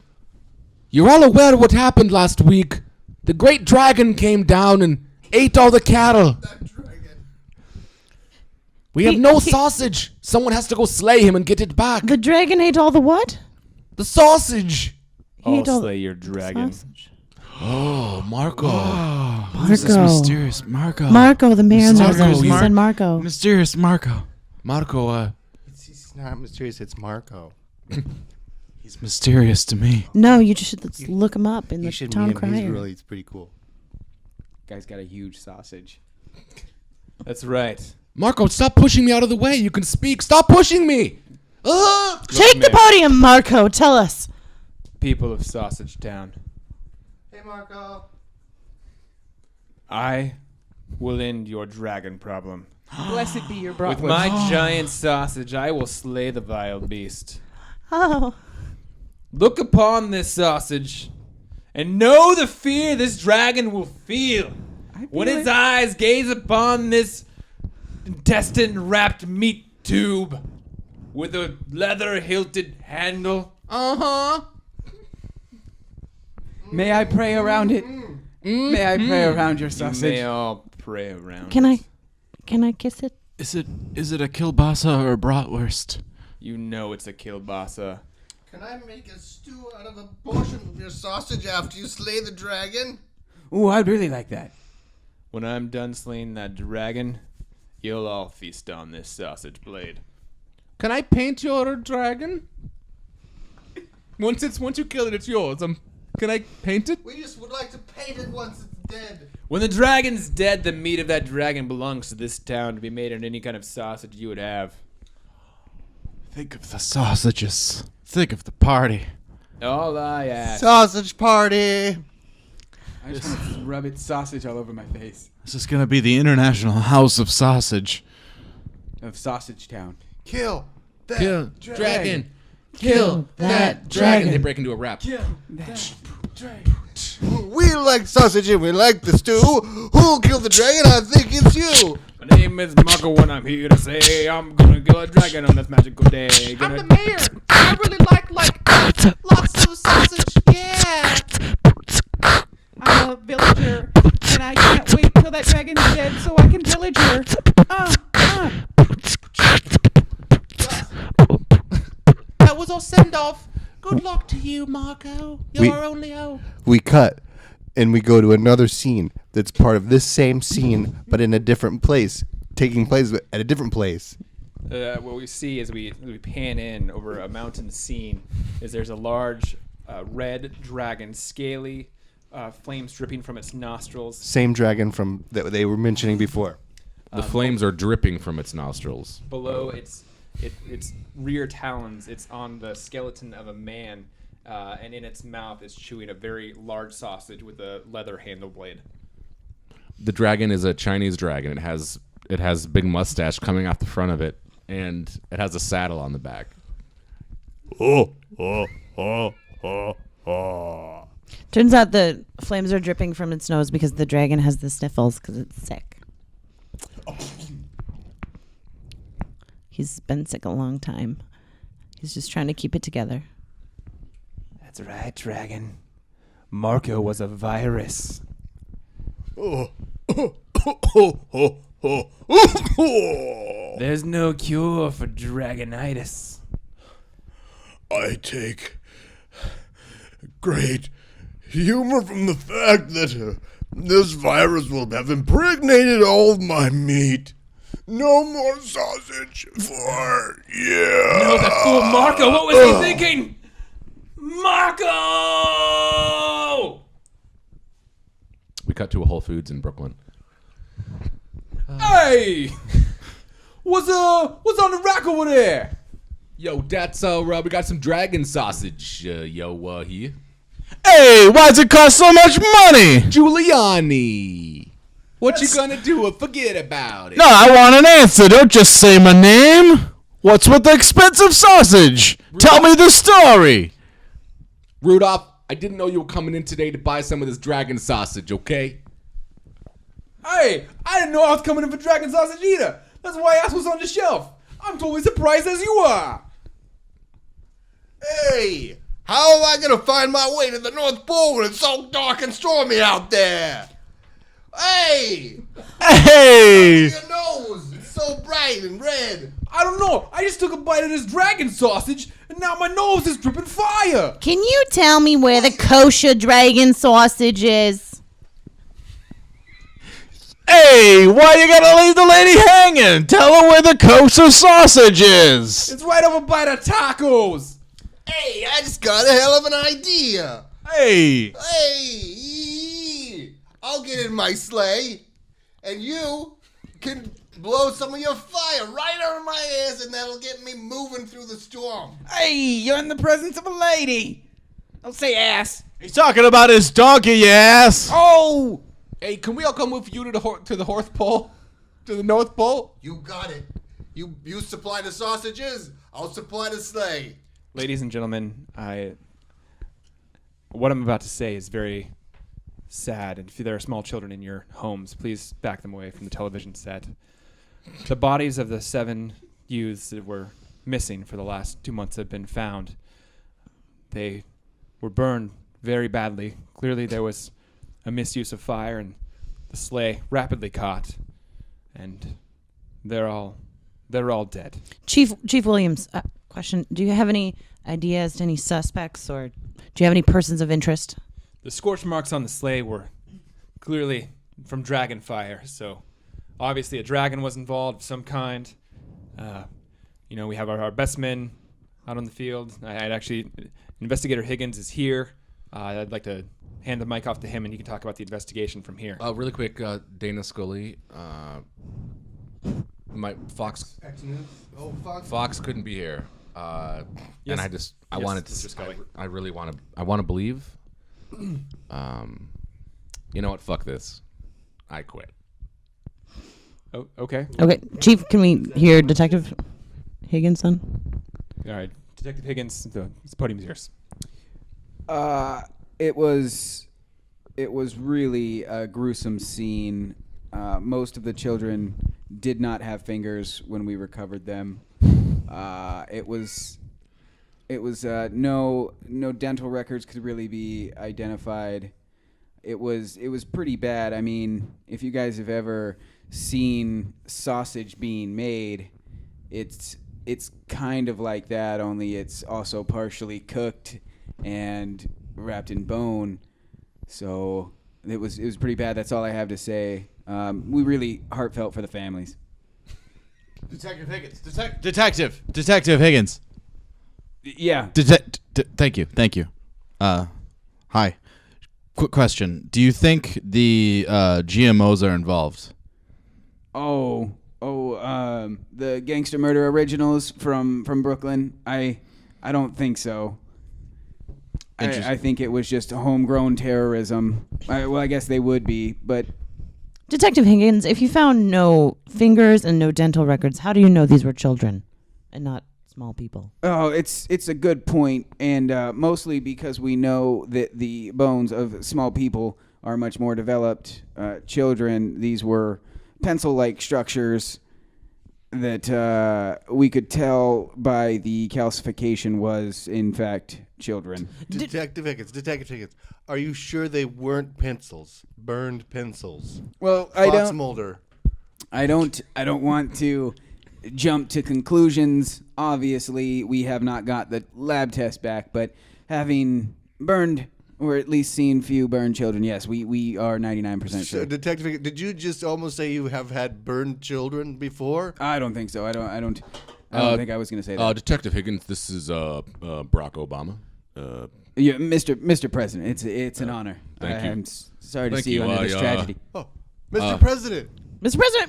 You're all aware of what happened last week. The great dragon came down and ate all the cattle. That dragon. We have no sausage. Someone has to go slay him and get it back. The dragon ate all the what? The sausage. He ate all Slay your dragon. sausage. Oh, Marco. Who's this mysterious Marco? Marco, the mayor. Marco, He said Marco. Mysterious Marco. Marco, It's not mysterious. It's Marco. He's mysterious to me. No, you just should look him up in You the should town meet him. crier. He's pretty cool. Guy's got a huge sausage. That's right. Marco, stop pushing me out of the way. You can speak. Stop pushing me. Take the podium, Marco. Tell us. People of Sausage Town, Hey Marco. I will end your dragon problem. Blessed be your With my giant sausage, I will slay the vile beast. Oh. Look upon this sausage and know the fear this dragon will feel when its eyes gaze upon this intestine-wrapped meat tube with a leather-hilted handle. Uh-huh. May I pray around it? May I pray around your You sausage? may all pray around Can it. I kiss it? Is it a kielbasa or a bratwurst? You know it's a kielbasa. Can I make a stew out of a portion of your sausage after you slay the dragon? Ooh, I'd really like that. When I'm done slaying that dragon, you'll all feast on this sausage blade. Can I paint your dragon? Once you kill it, it's yours. Can I paint it? We just would like to paint it once it's dead. When the dragon's dead, the meat of that dragon belongs to this town to be made on any kind of sausage you would have. Think of the sausages. Think of the party. All I ask. Sausage party. I just want to rub its sausage all over my face. This is gonna be the International House of Sausage. Of Sausage Town. Kill that Kill dragon. Kill that dragon. They dragon. break into a rap. We like sausage and we like the stew. Who'll kill the dragon? I think it's you. My name is Marco, and I'm here to say I'm gonna kill a dragon on this magical day. I'm the mayor. I really like lots of sausage. Yeah. I'm a villager, and I can't wait till that dragon's dead so I can pillage her. That was our send off. Good luck to you, Marco. We- You're our only hope. We cut, and we go to another scene that's part of this same scene, but in a different place, taking place at a different place. What we see as we pan in over a mountain scene is there's a large red dragon, scaly, flames dripping from its nostrils. Same dragon from that they were mentioning before. The flames are dripping from its nostrils. Below its rear talons, it's on the skeleton of a man, and in its mouth it's chewing a very large sausage with a leather handle blade. The dragon is a Chinese dragon. It has big mustache coming off the front of it, and it has a saddle on the back. Turns out the flames are dripping from its nose because the dragon has the sniffles because it's sick. He's been sick a long time. He's just trying to keep it together. That's right, dragon. Marco was a virus. There's no cure for dragonitis. I take great humor from the fact that this virus will have impregnated all of my meat. No more sausage for you. No, that fool Marco. What was he thinking? Marco! We cut to a Whole Foods in Brooklyn. Hey! What's on the rack over there? Yo, that's we got some dragon sausage. Here. Hey, why does it cost so much money? Giuliani. What you gonna do? Forget about it. No, I want an answer. Don't just say my name. What's with the expensive sausage? Tell me the story. Rudolph, I didn't know you were coming in today to buy some of this dragon sausage, okay? Hey, I didn't know I was coming in for dragon sausage either. That's why I asked what's on the shelf. I'm totally surprised as you are. Hey, how am I gonna find my way to the North Pole when it's so dark and stormy out there? Hey! Hey! Your nose, it's so bright and red. I don't know. I just took a bite of this dragon sausage, and now my nose is dripping fire. Can you tell me where the kosher dragon sausage is? Hey, why you gotta leave the lady hanging? Tell her where the kosher sausage is. It's right over by the tacos. Hey, I just got a hell of an idea. Hey! Hey, I'll get in my sleigh, and you can blow some of your fire right over my ass, and that'll get me moving through the storm. Hey, you're in the presence of a lady. Don't say ass. He's talking about his donkey, you ass. Oh! Hey, can we all come with you to the North Pole? To the North Pole? You got it. You supply the sausages, I'll supply the sleigh. Ladies and gentlemen, what I'm about to say is very sad, and if there are small children in your homes, please back them away from the television set. The bodies of the 7 youths that were missing for the last 2 months have been found. They were burned very badly. Clearly there was a misuse of fire, and the sleigh rapidly caught, and they're all dead. Chief Williams, question. Do you have any idea as to any suspects, or do you have any persons of interest? The scorch marks on the sleigh were clearly from dragon fire, so obviously a dragon was involved of some kind. We have our best men out on the field. Investigator Higgins is here. I'd like to hand the mic off to him, and you can talk about the investigation from here. Really quick, Dana Scully. Fox couldn't be here. Yes. And I Yes, wanted to. Mr. Scully. I really want to believe. You know what? Fuck this. I quit. Oh, okay. Okay, Chief, can we hear Detective Higgins then? All right. Detective Higgins, the podium's yours. It was really a gruesome scene. Most of the children did not have fingers when we recovered them. It was no dental records could really be identified. It was pretty bad. I mean, if you guys have ever seen sausage being made, it's it's kind of like that, only it's also partially cooked and wrapped in bone. So it was pretty bad. That's all I have to say. We really heartfelt for the families. Detective Higgins. Detective Higgins. Yeah. Thank you. Hi. Quick question. Do you think the GMOs are involved? The Gangster Murder Originals from Brooklyn. I don't think so. I think it was just homegrown terrorism. I guess they would be, but... Detective Higgins, if you found no fingers and no dental records, how do you know these were children and not small people? Oh, it's a good point, and mostly because we know that the bones of small people are much more developed. Children, these were pencil-like structures that we could tell by the calcification was, in fact, children. Detective Higgins, are you sure they weren't pencils? Burned pencils? Well, Foxmolder. I don't want to jump to conclusions. Obviously, we have not got the lab test back, but having burned or at least seen few burned children, yes, we are 99% sure. Detective Higgins, did you just almost say you have had burned children before? I don't think so. I don't think I was going to say that. Detective Higgins, this is Barack Obama. Yeah, Mr. President, it's an honor. Thank you. I'm sorry to Thank see you you. under this tragedy. Oh, Mr. President. Mr. President,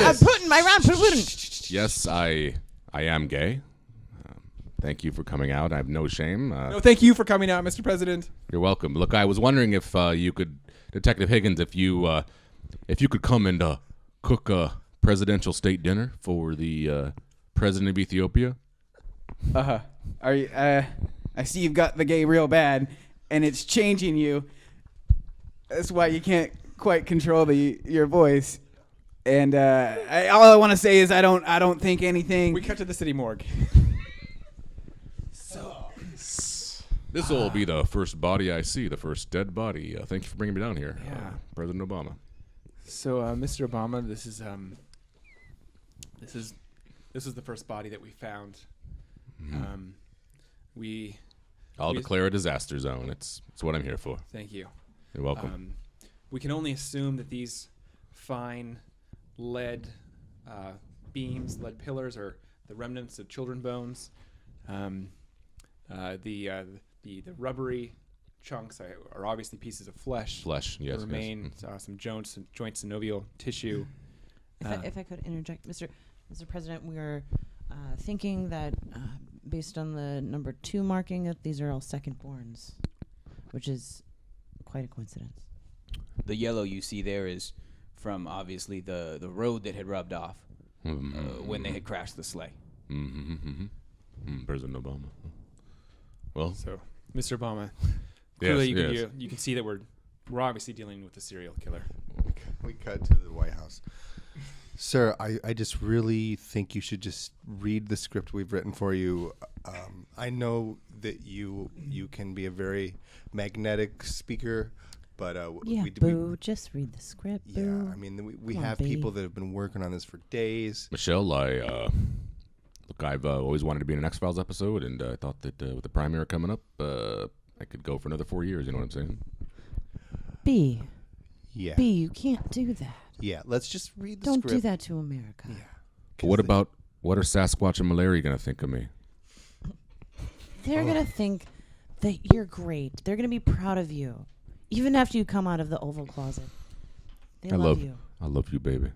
I'm putting my round Putin. Yes, I am gay. Thank you for coming out. I have no shame. No, thank you for coming out, Mr. President. You're welcome. Look, I was wondering if you could, Detective Higgins, if you could come and cook a presidential state dinner for the president of Ethiopia. Are you? I see you've got the gay real bad, and it's changing you. That's why you can't quite control your voice. And all I want to say is I don't think anything. We cut to the city morgue. This will be the first body I see, the first dead body. Thank you for bringing me down here, President Obama. So, Mr. Obama, this is the first body that we found. I'll declare a disaster zone. It's what I'm here for. Thank you. You're welcome. We can only assume that these fine lead beams, lead pillars, are the remnants of children bones. The rubbery chunks are obviously pieces of flesh. Flesh, yes. There remain some joints, synovial tissue. If I could interject, Mr. President, we are thinking that based on the number 2 marking, that these are all second-borns, which is quite a coincidence. The yellow you see there is from obviously the road that had rubbed off when they had crashed the sleigh. President Obama. Well, so Mr. Obama, clearly you can see that we're obviously dealing with a serial killer. We cut to the White House. Sir, I just really think you should just read the script we've written for you. I know that you can be a very magnetic speaker, but just read the script. Yeah, boo. I mean we have people that have been working on this for days. Michelle, look, I've always wanted to be in an X-Files episode, and I thought that with the premiere coming up, I could go for another 4 years. You know what I'm saying? B, you can't do that. Yeah, let's just read the Don't script. do that to America. Yeah. What are Sasquatch and malaria going to think of me? They're going to think that you're great. They're going to be proud of you, even after you come out of the Oval Closet. They love you. I love you, baby.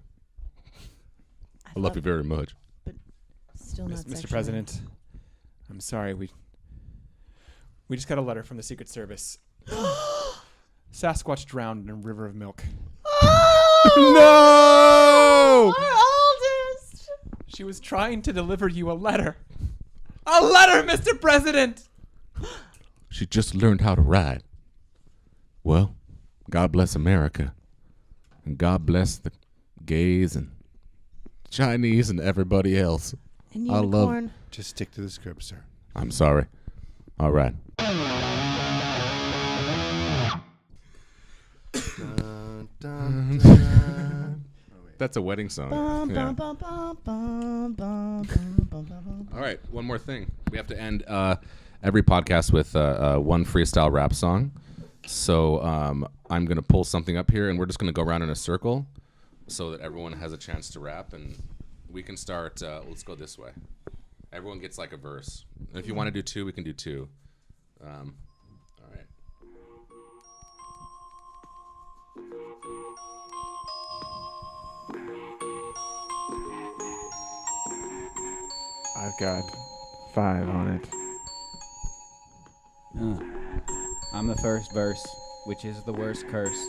I love you very much. But still not Mr. President, I'm sorry. We just got a letter from the Secret Service. Sasquatch drowned in a river of milk. No! Our oldest! She was trying to deliver you a letter. A letter, Mr. President! She just learned how to ride. Well, God bless America. And God bless the gays and Chinese and everybody else. And unicorn. Just stick to the script, sir. I'm sorry. All right. That's a wedding song. Yeah. All right, one more thing. We have to end every podcast with one freestyle rap song. So I'm going to pull something up here, and we're just going to go around in a circle so that everyone has a chance to rap. And we can start, let's go this way. Everyone gets like a verse. And if you want to do two, we can do two. All right. I've got 5 on it. I'm the first verse, which is the worst curse.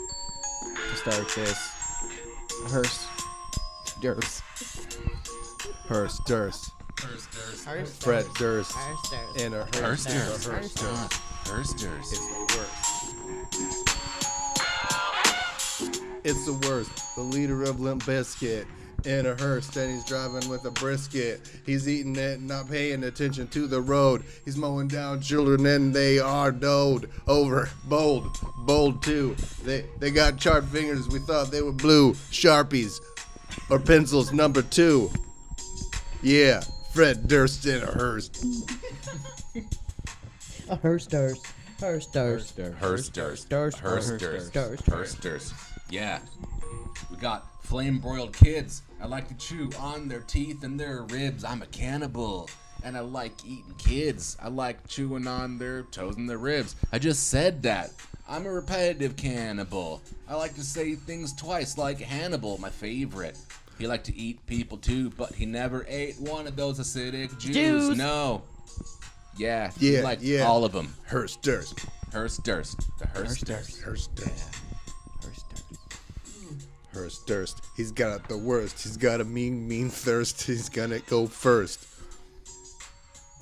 To start this, hearse, Durst. Hearse Durst. Fred Durst. And a hearse Durst. Hearse Durst. It's the worst. The leader of Limp Bizkit. In a hearse, and he's driving with a brisket. He's eating it, not paying attention to the road. He's mowing down children, and they are doed over. Bold too. They got charred fingers. We thought they were blue. Sharpies or pencils number 2. Yeah, Fred Durst in a hearse. A hearse Durst. Hearse Durst. Hearse Durst. Durst. Hearse Durst. Durst. Durst. Hearse Durst. Yeah. We got flame-broiled kids. I like to chew on their teeth and their ribs. I'm a cannibal, and I like eating kids. I like chewing on their toes and their ribs. I just said that. I'm a repetitive cannibal. I like to say things twice, like Hannibal, my favorite. He liked to eat people too, but he never ate one of those acidic Jews. No. Yeah, he liked all of them. Hearse Durst. Hearse Durst. The Hearse Durst. Hearse Durst. Hearse Durst. He's got the worst. He's got a mean thirst. He's gonna go first.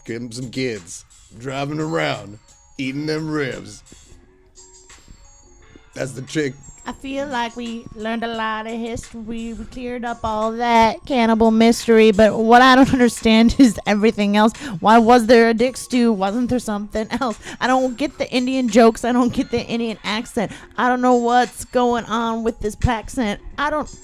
Give him some kids. Driving around. Eating them ribs. That's the trick. I feel like we learned a lot of history. We cleared up all that cannibal mystery, but what I don't understand is everything else. Why was there a dick stew? Wasn't there something else? I don't get the Indian jokes. I don't get the Indian accent. I don't know what's going on with this accent. I don't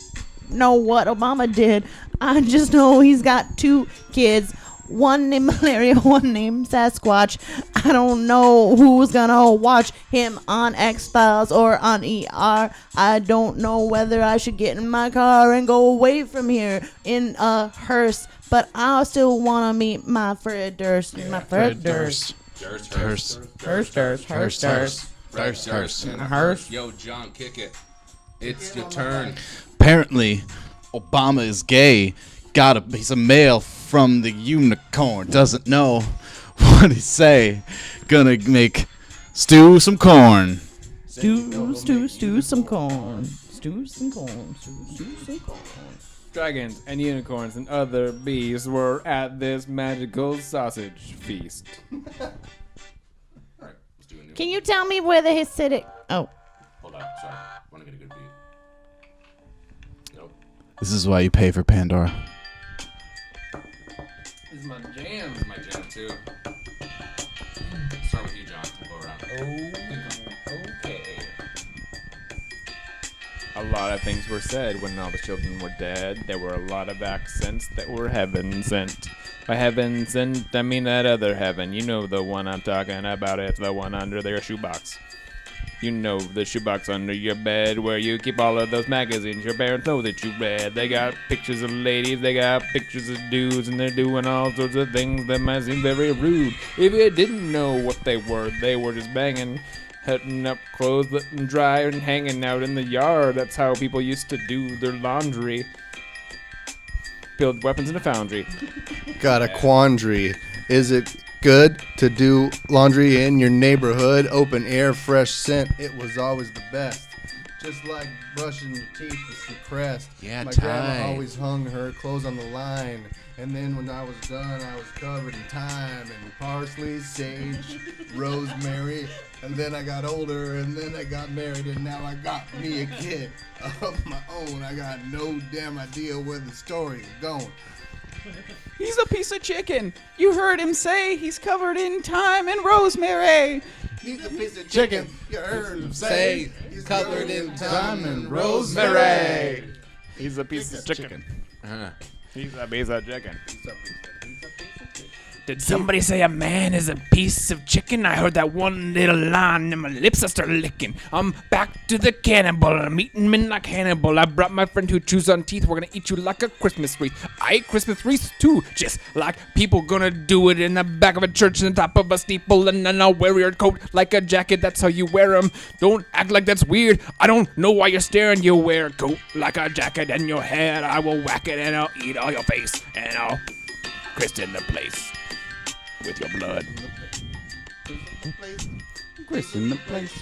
know what Obama did. I just know he's got 2 kids. One named Malaria, one named Sasquatch. I don't know who's gonna watch him on X-Files or on ER. I don't know whether I should get in my car and go away from here in a hearse. But I still wanna meet my Fred Durst. My Fred Durst. Hearse. Yo, John, kick it. It's your turn. Apparently, Obama is gay. He's a male from the unicorn. Doesn't know what he say. Gonna make stew some corn. Stew some corn. Stew some corn. Dragons and unicorns and other beasts were at this magical sausage feast. Can you tell me where the Hasidic... Oh. Hold on, sorry. Want to get a good beat. Nope. This is why you pay for Pandora. This is my jam. This is my jam, too. Start with you, John. We'll go around. Okay. A lot of things were said when all the children were dead. There were a lot of accents that were heaven sent. By heaven sent, I mean that other heaven. You know the one I'm talking about. It's the one under their shoebox. You know the shoebox under your bed where you keep all of those magazines your parents know that you read. They got pictures of ladies, they got pictures of dudes, and they're doing all sorts of things that might seem very rude. If you didn't know what they were just banging, cutting up clothes, letting them dry, and hanging out in the yard. That's how people used to do their laundry. Build weapons in a foundry. Got a quandary. Is it good to do laundry in your neighborhood? Open air, fresh scent. It was always the best. Just like brushing your teeth with your crest. Yeah, my Ty. grandma always hung her clothes on the line. And then when I was done, I was covered in thyme and parsley, sage, rosemary. And then I got older, and then I got married, and now I got me a kid of my own. I got no damn idea where the story is going. He's a piece of chicken. You heard him say he's covered in thyme and rosemary. He's a piece of chicken. You heard him say he's covered in thyme and rosemary. rosemary. He's a piece of chicken. He's a piece of chicken. Did somebody say a man is a piece of chicken? I heard that one little line and my lips I started licking. I'm back to the cannibal. I'm eating men like Hannibal. I brought my friend who chews on teeth. We're gonna eat you like a Christmas wreath. I ate Christmas wreaths too, just like people gonna do it in the back of a church on the top of a steeple. And then I'll wear your coat like a jacket. That's how you wear 'em. Don't act like that's weird. I don't know why you're staring. You wear a coat like a jacket and your head. I will whack it and I'll eat all your face and I'll christen the place with your blood. Chris in the place.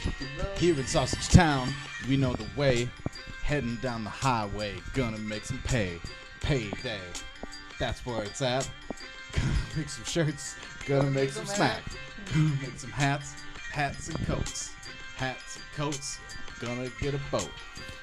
Here in Sausage Town, we know the way. Heading down the highway, gonna make some payday. That's where it's at. Gonna make some shirts, gonna make some smack. Gonna make some hats and coats. Hats and coats, gonna get a boat.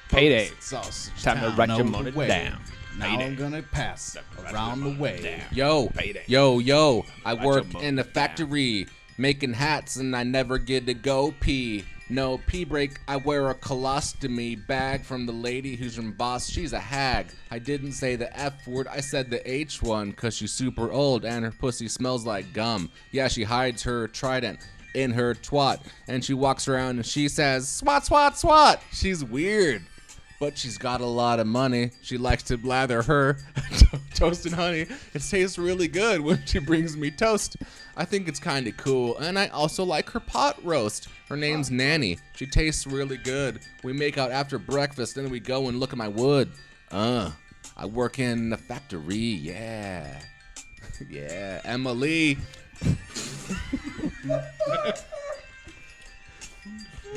Payday. Sausage Time to Town, write your know money the way. down. Now Payday. I'm gonna pass around the way. Yo, Payday. yo, I Got work your money in the down. factory making hats and I never get to go pee. No pee break, I wear a colostomy bag from the lady who's from Boss. She's a hag. I didn't say the F word, I said the H one cause she's super old and her pussy smells like gum. Yeah, she hides her trident in her twat and she walks around and she says, swat, swat, swat. She's weird. But she's got a lot of money. She likes to blather her toast and honey. It tastes really good when she brings me toast. I think it's kind of cool. And I also like her pot roast. Her name's Nanny. She tastes really good. We make out after breakfast, then we go and look at my wood. I work in the factory. Yeah. Yeah. Emily.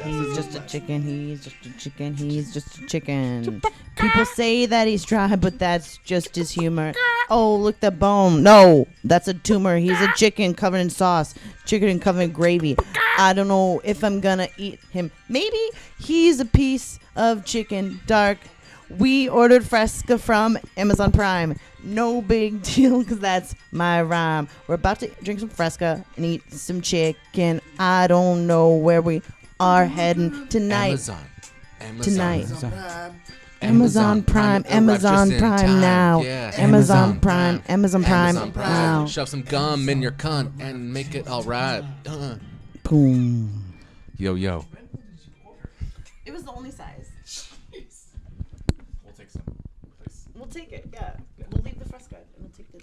He's just a chicken, he's just a chicken, he's just a chicken. People say that he's dry, but that's just his humor. Oh, look, the bone. No, that's a tumor. He's a chicken covered in sauce, chicken covered in gravy. I don't know if I'm gonna eat him. Maybe he's a piece of chicken, dark. We ordered Fresca from Amazon Prime. No big deal, because that's my rhyme. We're about to drink some Fresca and eat some chicken. I don't know where we are heading tonight. Tonight. Amazon Prime. Amazon Prime now. Yeah. Amazon Prime. Amazon Prime now. Shove some gum in your cunt and make it all right. Boom. Yo. It was the only size. We'll take some. We'll take it, yeah. We'll leave the Fresca and we'll take the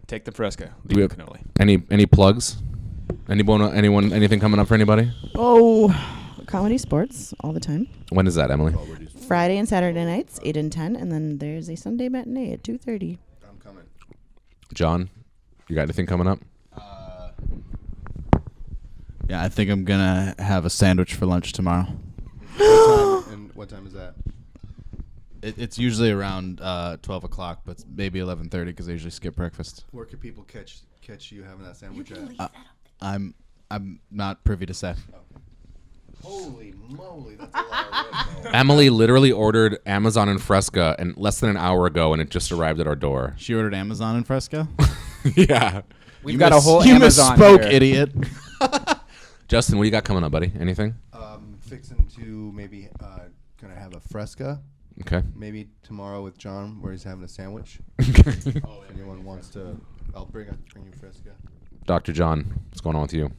Take the Fresca. Do we Leave have the cannoli. any plugs? Anyone? Anything coming up for anybody? Oh, comedy sports all the time. When is that, Emily? Friday and Saturday nights, 8 and 10, and then there's a Sunday matinee at 2:30. I'm coming. John, you got anything coming up? Yeah, I think I'm gonna have a sandwich for lunch tomorrow. What time is that? It's usually around 12 o'clock, but maybe 11:30 because I usually skip breakfast. Where can people catch you having that sandwich at? I'm not privy to say. Holy moly, that's a lot of work. Emily literally ordered Amazon and Fresca and less than an hour ago, and it just arrived at our door. She ordered Amazon and Fresca. Yeah. We've got a whole you Amazon misspoke, here. idiot. Justin, what do you got coming up, buddy? Anything? Fixing to maybe gonna have a Fresca. Okay. Maybe tomorrow with John, where he's having a sandwich. If anyone wants to, I'll bring you Fresca. Dr. John, what's going on with you?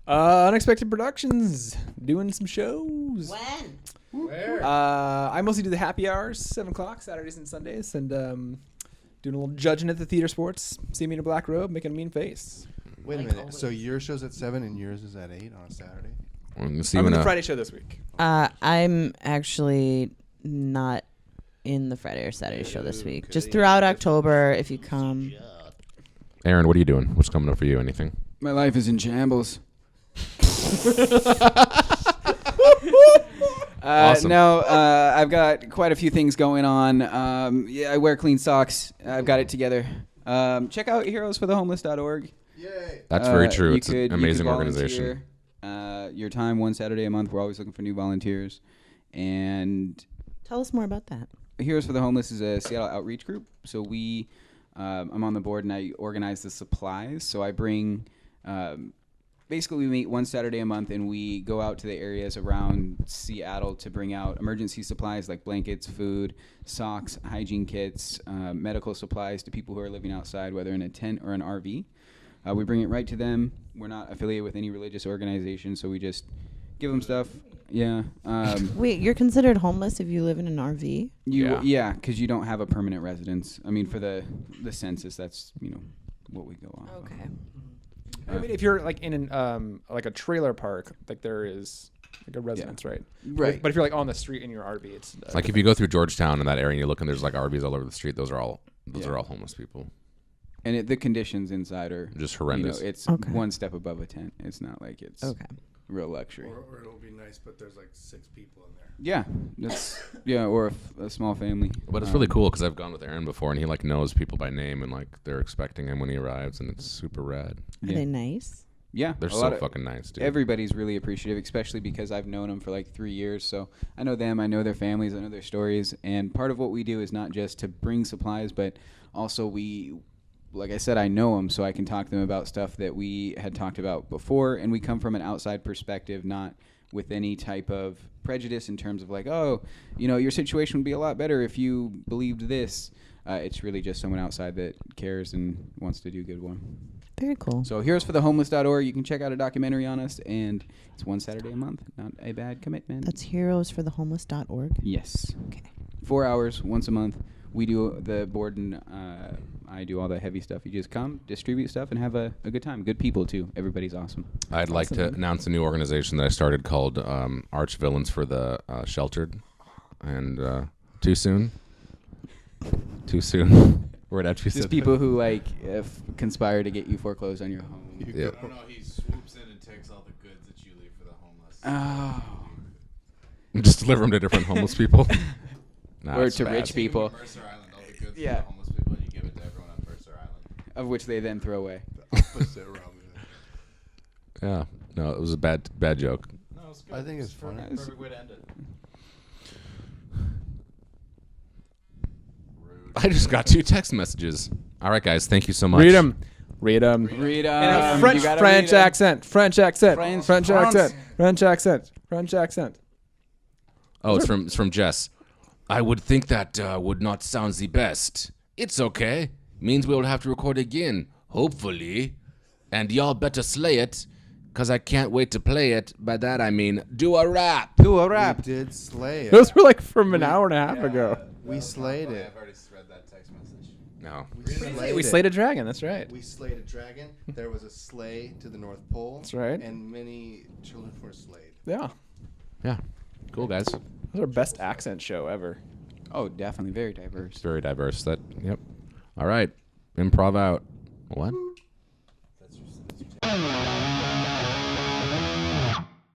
Unexpected Productions. Doing some shows. When? Where? I mostly do the happy hours, 7 o'clock, Saturdays and Sundays, and doing a little judging at the theater sports. See me in a black robe, making a mean face. Wait a minute. So your show's at 7 and yours is at 8 on a Saturday? We're gonna see I'm you in in the a- Friday show this week. I'm actually not in the Friday or Saturday show this week. Just throughout October, if you come. Aaron, what are you doing? What's coming up for you? Anything? My life is in shambles. Awesome. No, I've got quite a few things going on. I wear clean socks. I've got it together. Check out heroesforthehomeless.org. Yay. That's very true. You It's could- an you could amazing organization. volunteer, your time one Saturday a month. We're always looking for new volunteers. And Tell us more about that. Heroes for the Homeless is a Seattle outreach group. So I'm on the board and I organize the supplies. So I bring basically we meet one Saturday a month, and we go out to the areas around Seattle to bring out emergency supplies like blankets, food, socks, hygiene kits, medical supplies to people who are living outside, whether in a tent or an RV. We bring it right to them. We're not affiliated with any religious organization, so we just give them stuff. Yeah. Wait, you're considered homeless if you live in an RV? Yeah, because you don't have a permanent residence. I mean, for the census, that's what we go off. Okay. I mean, if you're like in an like a trailer park, like there is like a residence, right? Right. But if you're like on the street in your RV, it's Like if you go through Georgetown in that area and you look and there's like RVs all over the street, those are all homeless people. And the conditions inside are just horrendous. It's one step above a tent. It's not like it's real luxury. Or it'll be nice, but there's like 6 people in there. Yeah, that's or a small family. But it's really cool because I've gone with Aaron before, and he like knows people by name, and like they're expecting him when he arrives, and it's super rad. Are they nice? Yeah, they're so fucking nice, dude. Everybody's really appreciative, especially because I've known them for like 3 years. So I know them, I know their families, I know their stories, and part of what we do is not just to bring supplies, but also like I said, I know them, so I can talk to them about stuff that we had talked about before, and we come from an outside perspective, not with any type of prejudice in terms of like, your situation would be a lot better if you believed this. It's really just someone outside that cares and wants to do good one. Very cool. So heroesforthehomeless.org. You can check out a documentary on us, and it's one Saturday a month. Not a bad commitment. That's heroesforthehomeless.org? Yes. Okay. 4 hours once a month. We do the board, and I do all the heavy stuff. You just come, distribute stuff, and have a good time. Good people, too. Everybody's awesome. I'd like to announce a new organization that I started called Arch Villains for the Sheltered. And too soon? Too soon. Word out. Just people who conspire to get you foreclosed on your home. Yeah. I don't know. He swoops in and takes all the goods that you leave for the homeless. Oh. Just deliver them to different homeless people. Nah, or to rich people. Mercer Island, all the goods for the homeless people, and you give it to everyone on Mercer Island. Of which they then throw away. Yeah. No, it was a bad joke. No, it's good. I think it's funny. Perfect way to end it. I just got 2 text messages. All right, guys. Thank you so much. Read them. Read In a French accent. French accent. Oh, it's from Jess. I would think that would not sound the best. It's okay. Means we'll have to record again, hopefully. And y'all better slay it, because I can't wait to play it. By that I mean do a rap. Do a rap. We did slay it. Those were like from an hour and a half ago. We slayed it. I've already read that text message. No. We slayed a dragon, that's right. We slayed a dragon. There was a sleigh to the North Pole. That's right. And many children were slayed. Yeah. Yeah. Cool, guys. That was our best accent show ever. Oh, definitely. Very diverse. Very diverse. Yep. All right. Improv out. What?